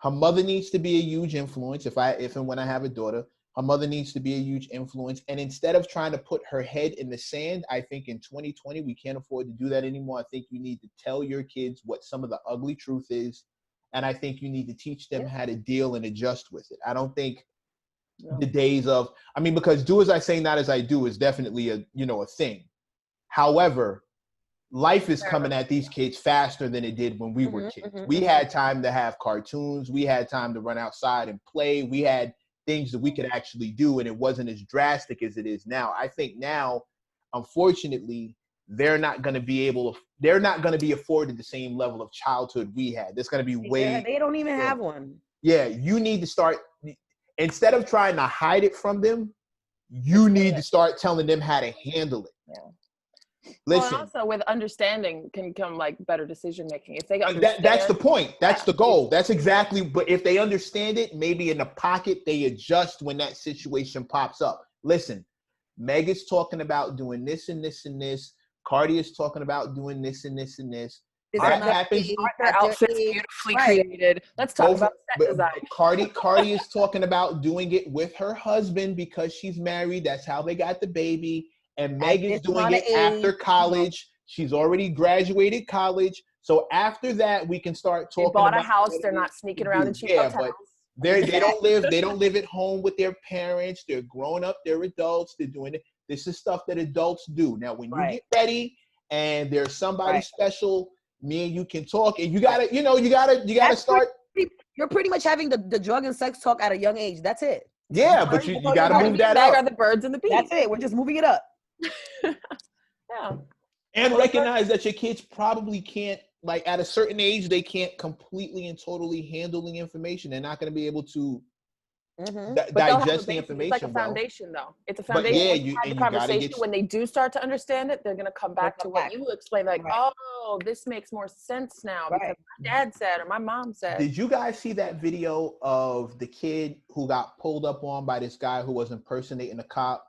her mother needs to be a huge influence. If and when I have a daughter, her mother needs to be a huge influence. And instead of trying to put her head in the sand, I think in 2020, we can't afford to do that anymore. I think you need to tell your kids what some of the ugly truth is. And I think you need to teach them how to deal and adjust with it. I don't think the days of, because do as I say, not as I do is definitely a thing. However, life is coming at these kids faster than it did when we were kids. We had time to have cartoons. We had time to run outside and play. We had things that we could actually do, and it wasn't as drastic as it is now. I think now, unfortunately, they're not going to be afforded the same level of childhood we had. There's going to be they don't even have one. Yeah, you need to start, instead of trying to hide it from them, you need to start telling them how to handle it. Yeah. Listen. Well, and also with understanding can come like better decision making. If they understand, that's the point. That's the goal. That's exactly. But if they understand it, maybe in the pocket they adjust when that situation pops up. Listen, Meg is talking about doing this and this and this. Cardi is talking about doing this and this and this. That happens. Their outfits beautifully created. Let's talk about set design. Cardi is talking about doing it with her husband because she's married. That's how they got the baby. And Meg is doing it after college. She's already graduated college. So after that, we can start talking about. They bought a house. They're not sneaking around in cheap hotels. They don't live at home with their parents. They're grown up. They're adults. They're doing it. This is stuff that adults do. Now, when you get ready and there's somebody special, me and you can talk, and you gotta start. You're pretty much having the drug and sex talk at a young age. That's it. Yeah, but you gotta move that up. Are the birds and the bees. That's it. We're just moving it up. Yeah. And recognize that your kids probably can't, like, at a certain age, they can't completely and totally handle the information. They're not going to be able to digest the information. It's like a foundation, though. It's a foundation. But you conversation. When they do start to understand it, they're going to come back to what you explain. Like, oh, this makes more sense now because my dad said or my mom said. Did you guys see that video of the kid who got pulled up on by this guy who was impersonating a cop?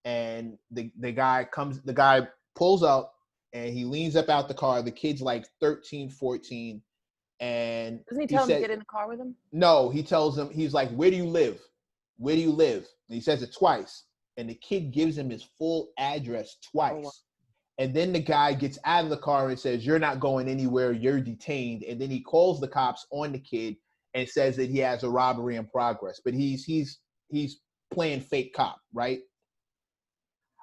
And the guy pulls up and he leans up out the car. The kid's like 13, 14. And doesn't he tell him to get in the car with him? No, he tells him, he's like, where do you live? Where do you live? And he says it twice. And the kid gives him his full address twice. Oh, wow. And then the guy gets out of the car and says, you're not going anywhere. You're detained. And then he calls the cops on the kid and says that he has a robbery in progress. But he's playing fake cop, right?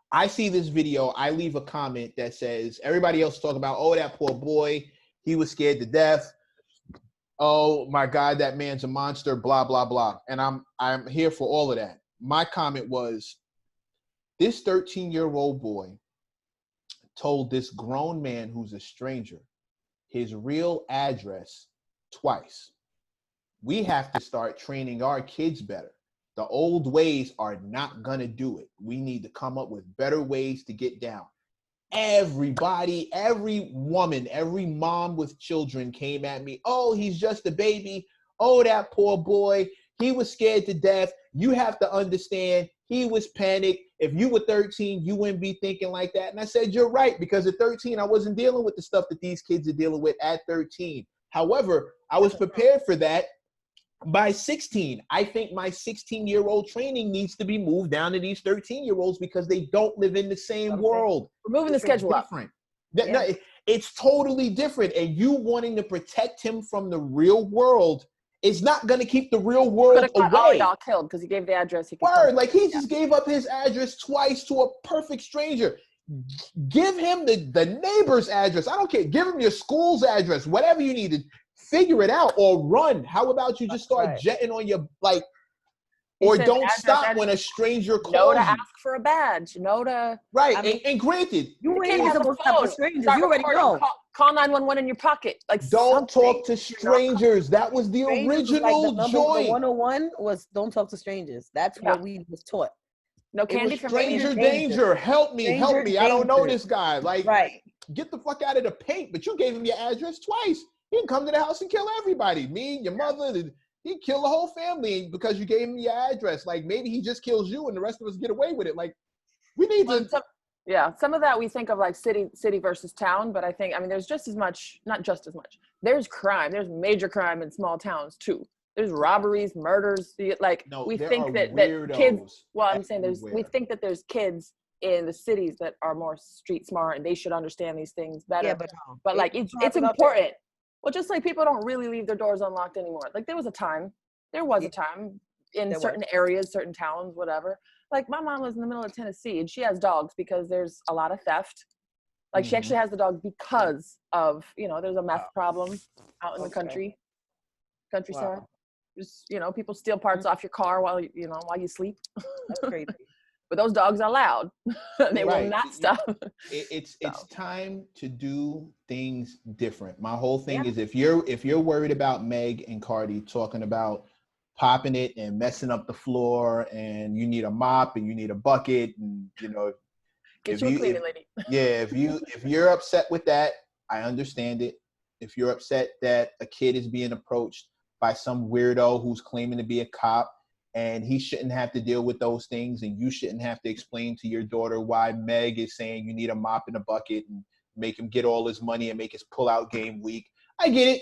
I see this video. I leave a comment that says, everybody else talking about, oh, that poor boy, he was scared to death. Oh my God, that man's a monster, blah, blah, blah. And I'm here for all of that. My comment was, this 13-year-old boy told this grown man who's a stranger his real address twice. We have to start training our kids better. The old ways are not going to do it. We need to come up with better ways to get down. Everybody, every woman, every mom with children came at me. Oh, he's just a baby. Oh, that poor boy. He was scared to death. You have to understand, he was panicked. If you were 13, you wouldn't be thinking like that. And I said, you're right, because at 13, I wasn't dealing with the stuff that these kids are dealing with at 13. However, I was prepared for that by 16. I think my 16-year-old training needs to be moved down to these 13-year-olds because they don't live in the same world. We're moving the schedule up. No, it's totally different. And you wanting to protect him from the real world is not going to keep the real world away. All y'all killed because he gave the address. He just gave up his address twice to a perfect stranger. Give him the neighbor's address. I don't care. Give him your school's address, whatever you need to figure it out or run. How about you just start jetting on your, like, or don't stop when a stranger calls you. No to ask for a badge. No to... Right. I mean, and granted, you ain't supposed to talk to strangers. You already know. Call 911 in your pocket. Like, don't talk to strangers. That was the original joint. The 101 was don't talk to strangers. That's what we was taught. No candy from stranger danger. Help me. I don't know this guy. Like, get the fuck out of the paint. But you gave him your address twice. He can come to the house and kill everybody. Me, your mother, he'd kill the whole family because you gave him your address. Like, maybe he just kills you and the rest of us get away with it. Like, we need to... Some of that we think of like city versus town, but I mean, there's just as much, not just as much. There's crime. There's major crime in small towns too. There's robberies, murders. Like, we think that kids, well, I'm saying we think that there's kids in the cities that are more street smart and they should understand these things better. Yeah, but like, it's important. Well, just like people don't really leave their doors unlocked anymore. Like, there was a time in certain areas, certain towns, whatever. Like, my mom lives in the middle of Tennessee and she has dogs because there's a lot of theft. Like, she actually has the dog because of, there's a meth problem out in the countryside. Just, people steal parts off your car while you sleep. That's crazy. But those dogs are loud. They will not stop. It's time to do things different. My whole thing is if you're worried about Meg and Cardi talking about popping it and messing up the floor and you need a mop and you need a bucket and get you a cleaning lady. If you're upset with that, I understand it. If you're upset that a kid is being approached by some weirdo who's claiming to be a cop, and he shouldn't have to deal with those things, and you shouldn't have to explain to your daughter why Meg is saying you need a mop and a bucket and make him get all his money and make his pull-out game weak. I get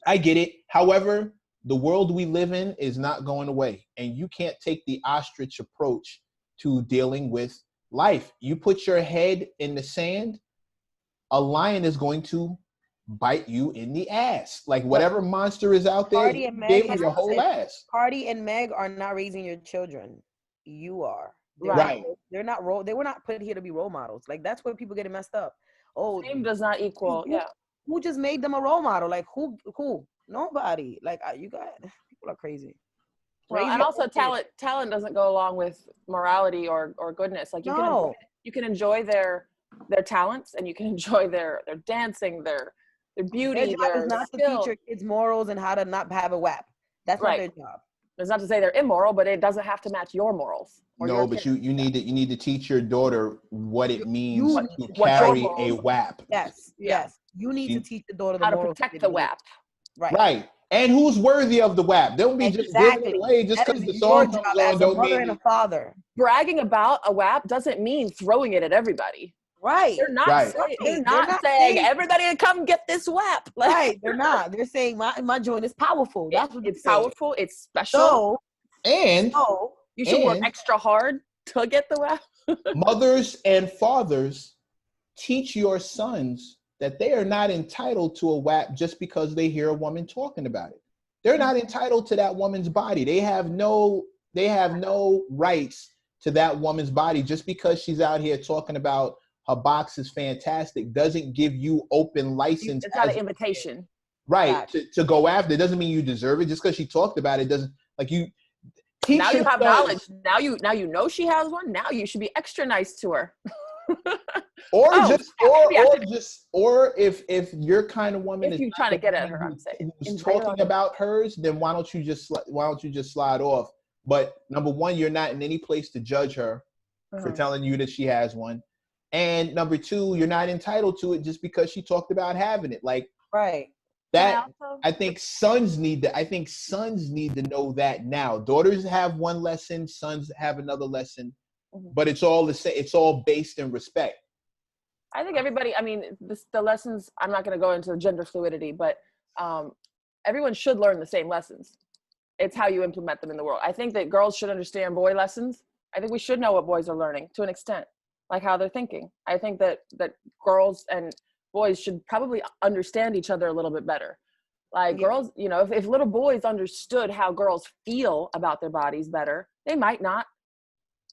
it. However, the world we live in is not going away, and you can't take the ostrich approach to dealing with life. You put your head in the sand, a lion is going to bite you in the ass. Like whatever monster is out there, Cardi you and Meg, gave them your whole ass. Cardi and Meg are not raising your children. You are. Right. They're not they were not put here to be role models. Like that's where people getting messed up. Oh, fame does not equal. Who just made them a role model? Like who? Nobody. Like you got people are crazy. Well, and also talent doesn't go along with morality or goodness. Like you can enjoy their talents, and you can enjoy their dancing, their beauty. Their job is not to teach your kids morals and how to not have a WAP. That's not their job. It's not to say they're immoral, but it doesn't have to match your morals. No, but you need to teach your daughter what it means to carry a WAP. Yes. You need to teach the daughter how to protect the WAP. Right. And who's worthy of the WAP. Don't be just giving it away just because the song comes on. Don't mean and a father. Bragging about a WAP doesn't mean throwing it at everybody. Right. They're not saying everybody come get this WAP. Right. They're not. They're saying my joint is powerful. That's what it's powerful. It's special. You should work extra hard to get the WAP. Mothers and fathers, teach your sons that they are not entitled to a WAP just because they hear a woman talking about it. They're not entitled to that woman's body. They have no rights to that woman's body. Just because she's out here talking about her box is fantastic doesn't give you open license. It's not an invitation. Right. To go after it doesn't mean you deserve it. Just because she talked about it doesn't, like, you teach now you have knowledge. Now you know she has one. Now you should be extra nice to her. Or if you're kind of woman, if you're trying to get at her, I'm saying, who's talking about hers, then why don't you just slide off? But number one, you're not in any place to judge her for telling you that she has one, and number two, you're not entitled to it just because she talked about having it. Like that, I think sons need to know that now. Daughters have one lesson, sons have another lesson. But it's all the same. It's all based in respect. I think everybody, I mean, the lessons, I'm not going to go into gender fluidity, but everyone should learn the same lessons. It's how you implement them in the world. I think that girls should understand boy lessons. I think we should know what boys are learning to an extent, like how they're thinking. I think that girls and boys should probably understand each other a little bit better. Like girls, you know, if little boys understood how girls feel about their bodies better, they might not,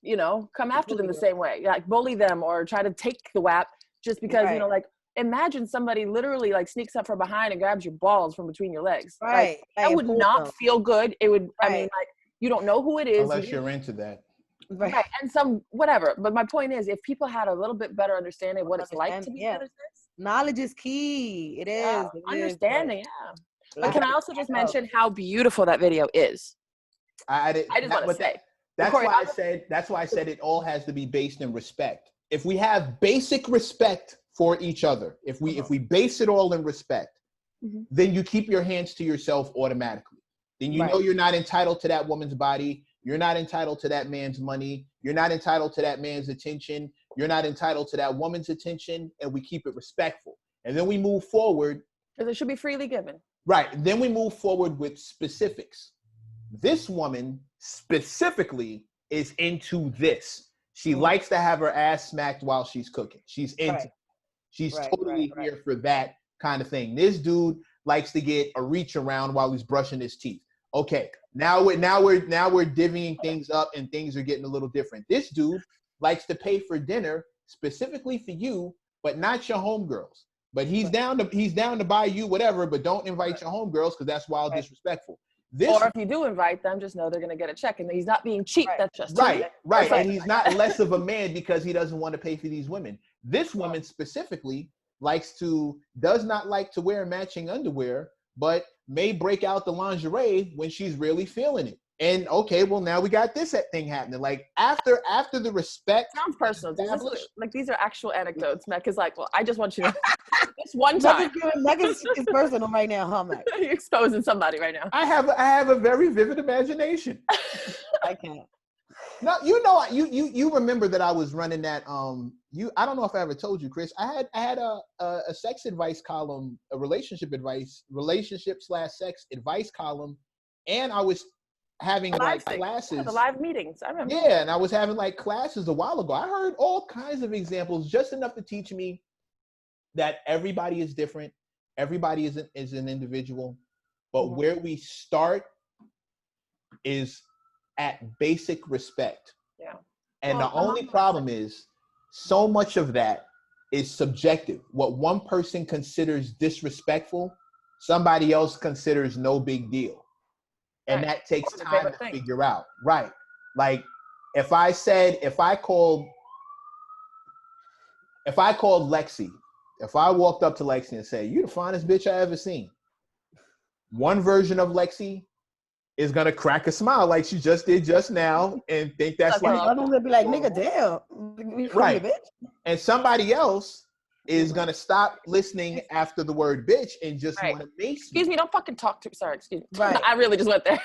you know, come after them the same way, like bully them or try to take the WAP just because, you know, like imagine somebody literally like sneaks up from behind and grabs your balls from between your legs. Like, that would not feel good. It would, I mean, like, you don't know who it is. Unless you're into that. Right. And some, whatever. But my point is, if people had a little bit better understanding of what it's like to be other sex. Knowledge is key. It is. Understanding, But can I also just mention how beautiful that video is? I just want to say. That's why I said it all has to be based in respect. If we have basic respect for each other, if we base it all in respect, then you keep your hands to yourself automatically. Then you know you're not entitled to that woman's body. You're not entitled to that man's money. You're not entitled to that man's attention. You're not entitled to that woman's attention, and we keep it respectful. And then we move forward. Because it should be freely given. Right. Then we move forward with specifics. This woman specifically is into this. She likes to have her ass smacked while she's cooking. She's into it. She's totally here for that kind of thing. This dude likes to get a reach around while he's brushing his teeth. Okay, now we're divvying things up and things are getting a little different. This dude likes to pay for dinner specifically for you, but not your homegirls. But he's down to buy you whatever, but don't invite your homegirls because that's wild disrespectful. Or if you do invite them, just know they're going to get a check, and he's not being cheap. That's just right. And he's not less of a man because he doesn't want to pay for these women. This woman specifically does not like to wear matching underwear, but may break out the lingerie when she's really feeling it. And okay, well now we got this thing happening. Like after the respect. Sounds personal. These are actual anecdotes. Mec is like, well, I just want you to this one time. Meg is personal right now, huh, Mec? You're exposing somebody right now. I have a very vivid imagination. I can't. No, you remember that I was running that I don't know if I ever told you, Chris. I had a sex advice column, a relationship / sex advice column, and I was having like classes. The live meetings, I remember. Yeah, and I was having like classes a while ago. I heard all kinds of examples, just enough to teach me that everybody is different. everybody is an individual, but where we start is at basic respect. Yeah. And the only problem is so much of that is subjective. What one person considers disrespectful, somebody else considers no big deal. And that takes time to figure out. Right. Like if I called Lexie, if I walked up to Lexie and said, "You the finest bitch I ever seen," one version of Lexie is gonna crack a smile like she just did just now and think that's like, I'm gonna be like, "Nigga, damn." Right. And somebody else is gonna stop listening after the word bitch and just want to mace. Excuse me, don't fucking talk to me. Sorry, excuse me. Right. I really just went there.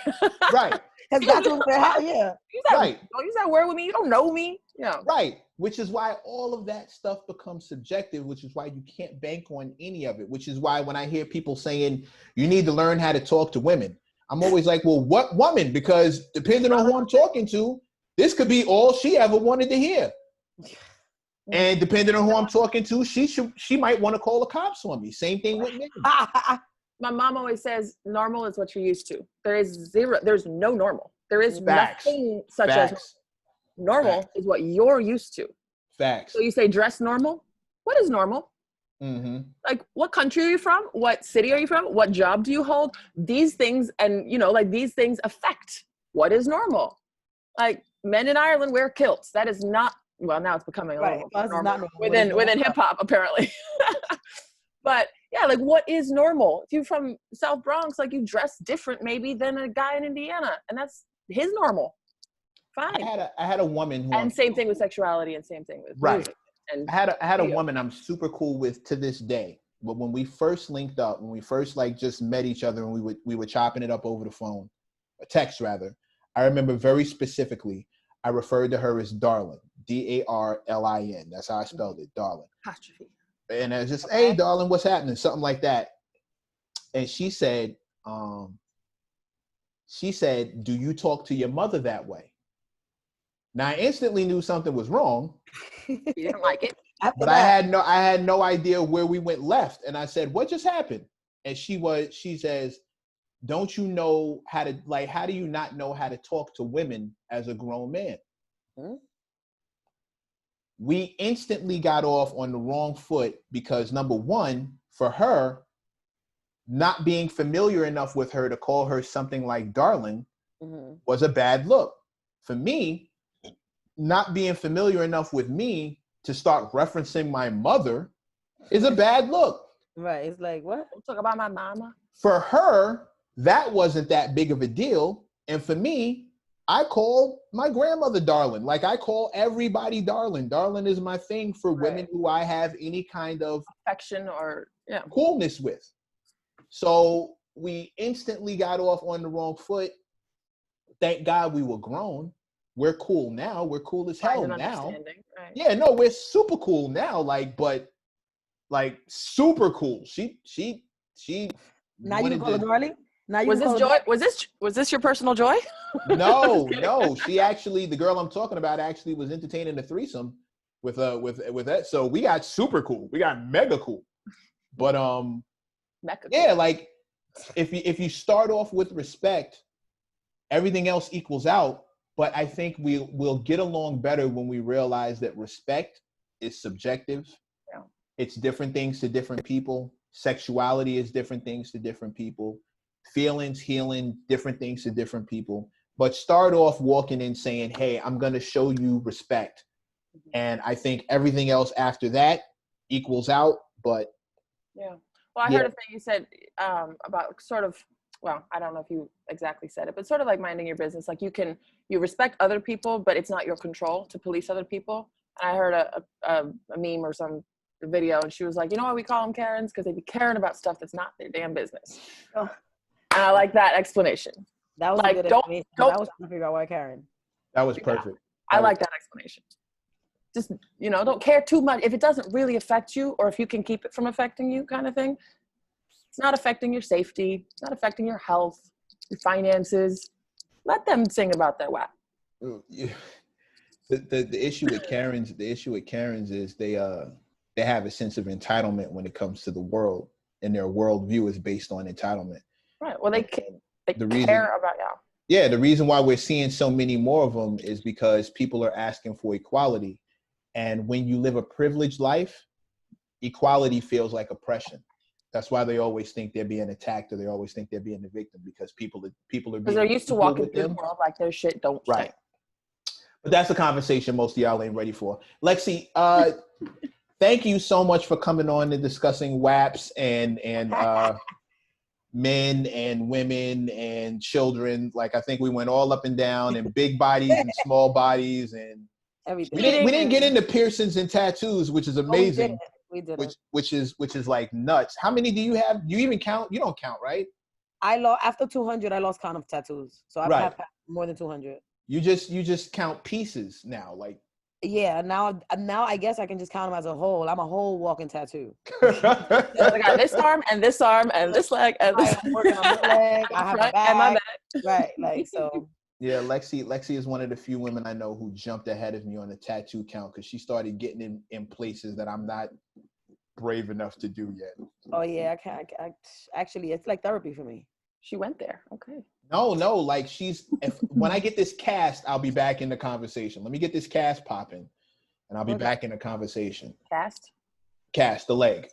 Right. Because that's what yeah. Right. Don't use that word with me. You don't know me. Yeah. Right. Which is why all of that stuff becomes subjective, which is why you can't bank on any of it, which is why when I hear people saying you need to learn how to talk to women, I'm always like, well, what woman? Because depending on who I'm talking to, this could be all she ever wanted to hear. And depending on who I'm talking to, she might want to call the cops on me. Same thing with me. My mom always says normal is what you're used to. There's no normal. There is nothing such as normal is what you're used to. Facts. So you say dress normal? What is normal? Mm-hmm. Like what country are you from? What city are you from? What job do you hold? These things, and these things affect what is normal. Like men in Ireland wear kilts. That is not, well, now it's becoming a little normal within hip hop apparently. But yeah, like what is normal? If you're from South Bronx, like you dress different maybe than a guy in Indiana, and that's his normal. Fine. I had a woman who, and same thing with sexuality, and same thing with music. And I had a woman I'm super cool with to this day. But when we first linked up, when we first like just met each other and we were chopping it up over the phone, a text rather, I remember very specifically I referred to her as Darlin, Darlin. That's how I spelled it, Darlin. Apostrophe. And I was just, hey, darling, what's happening? Something like that. And she said, do you talk to your mother that way? Now I instantly knew something was wrong. You didn't like it. But I had no idea where we went left. And I said, what just happened? And she says, don't you know how do you not know how to talk to women as a grown man? Hmm? We instantly got off on the wrong foot because number one, for her, not being familiar enough with her to call her something like darling was a bad look. For me, not being familiar enough with me to start referencing my mother is a bad look. Right. It's like, what? Don't talk about my mama. For her, that wasn't that big of a deal. And for me, I call my grandmother darling. Like I call everybody darling. Darling is my thing for women who I have any kind of affection or coolness with. So we instantly got off on the wrong foot. Thank God we were grown. We're cool now. We're cool as hell now. Right. Yeah, no, we're super cool now. But super cool. She. Now you call her darling? Was this joy? Was this your personal joy? No. She actually, the girl I'm talking about, actually was entertaining a threesome with that. So we got super cool. We got mega cool. But yeah, like if you start off with respect, everything else equals out. But I think we'll get along better when we realize that respect is subjective. Yeah. It's different things to different people. Sexuality is different things to different people. Feelings, healing, different things to different people. But start off walking in saying, hey, I'm going to show you respect. And I think everything else after that equals out. But yeah. Well, I heard a thing you said about sort of, well, I don't know if you exactly said it, but sort of like minding your business. Like you respect other people, but it's not your control to police other people. And I heard a meme or some video, and she was like, you know why we call them Karens? Because they be caring about stuff that's not their damn business. Oh. And I like that explanation. That was like, a good explanation. I was trying to figure out why Karen. That was perfect. I like that explanation. Just, don't care too much. If it doesn't really affect you, or if you can keep it from affecting you kind of thing, it's not affecting your safety, it's not affecting your health, your finances. Let them sing about their WAP. Yeah. The issue with Karens, is they have a sense of entitlement when it comes to the world. and their worldview is based on entitlement. Right. Well, they The care about y'all. Yeah, the reason why we're seeing so many more of them is because people are asking for equality. And when you live a privileged life, equality feels like oppression. That's why they always think they're being attacked, or they always think they're being the victim, because people are because they're used to walking through the world like their shit don't stink. Right. But that's a conversation most of y'all ain't ready for. Lexie, thank you so much for coming on and discussing WAPs and men and women and children. Like, I think we went all up and down, and big bodies and small bodies, and everything. We didn't get into piercings and tattoos, which is amazing. We did. Which is like nuts. How many do you have? Do you even count? You don't count, right? I lost after 200. I lost count of tattoos, so I've had more than 200. You just count pieces now, like. Yeah, now I guess I can just count them as a whole. I'm a whole walking tattoo. I got this arm and this arm and this leg and this. I'm working on my leg. I have a back and my back. Right, like so. Yeah, Lexie is one of the few women I know who jumped ahead of me on the tattoo count, because she started getting in places that I'm not brave enough to do yet. Oh yeah, I actually, it's like therapy for me. She went there. Okay. No, like when I get this cast, I'll be back in the conversation. Let me get this cast popping, and I'll be back in the conversation. Cast the leg.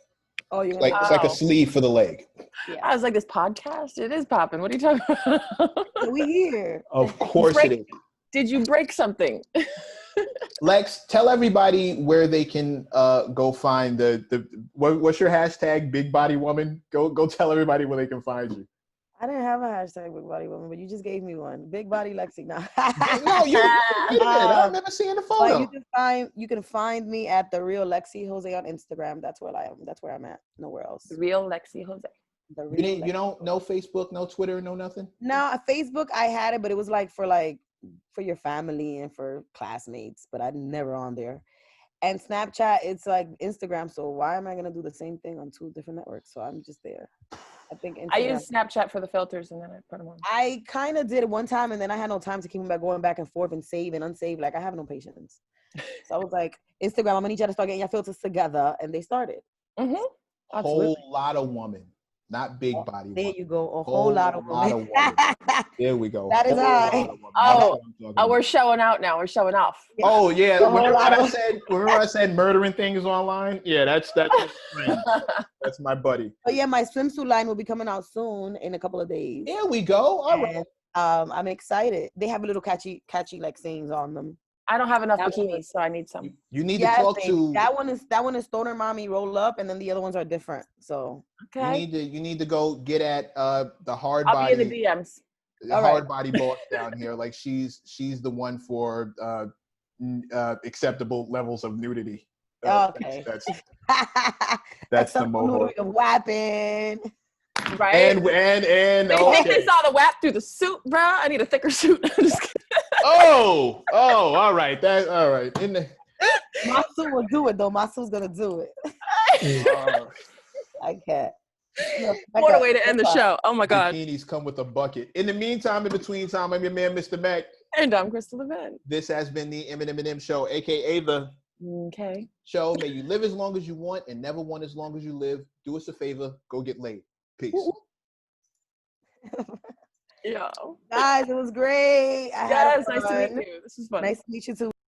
Oh, it's like a sleeve for the leg. Yeah. I was like, this podcast, it is popping. What are you talking about? We here. Of course it is. Did you break something? Lex, tell everybody where they can go find what's your hashtag, Big Body Woman? Go tell everybody where they can find you. I didn't have a hashtag Big Body Woman, but you just gave me one. Big Body Lexie. No, I remember seeing the photo. You can find me at The Real LexieJose on Instagram. That's where I am. That's where I'm at. Nowhere else. The Real LexieJose. You don't no Facebook, no Twitter, no nothing? No, Facebook I had it, but it was for your family and for classmates, but I'm never on there. And Snapchat, it's like Instagram. So why am I gonna do the same thing on two different networks? So I'm just there. I think Instagram. I use Snapchat for the filters, and then I put them on. I kind of did it one time, and then I had no time to keep going back and forth and save and unsave. Like, I have no patience. So I was like, Instagram, I'm gonna need you to start getting your filters together, and they started. Mm-hmm. Whole lot of woman, not big body. There you go, a whole lot of woman. There we go. That is high. We're showing out now. We're showing off. Oh yeah. Remember I said murdering things online? Yeah, that's that's my buddy. But yeah, my swimsuit line will be coming out soon in a couple of days. There we go. All right. I'm excited. They have a little catchy like sayings on them. I don't have enough bikinis, so I need some. You need to talk to that one is Stoner Mommy Roll Up, and then the other ones are different. So okay. You need to go get at the hard I'll body. Be in the DMs. Hard body boss down here. Like she's the one for acceptable levels of nudity. Okay. That's the mohawk. WAPing. Right. And okay. Saw the WAP through the suit, bro. I need a thicker suit. I'm just kidding. Oh, all right. My suit will do it though. My suit's gonna do it. I can't. What a way to end the show. Oh my God. Bikinis come with a bucket. In the meantime, in between time, I'm your man, Mr. Mac. And I'm Crystal Event. This has been the M+M+M show, aka the show. May you live as long as you want and never want as long as you live. Do us a favor, go get laid. Peace. Yeah. Guys, it was great. Nice to meet you. This was fun. Nice to meet you too.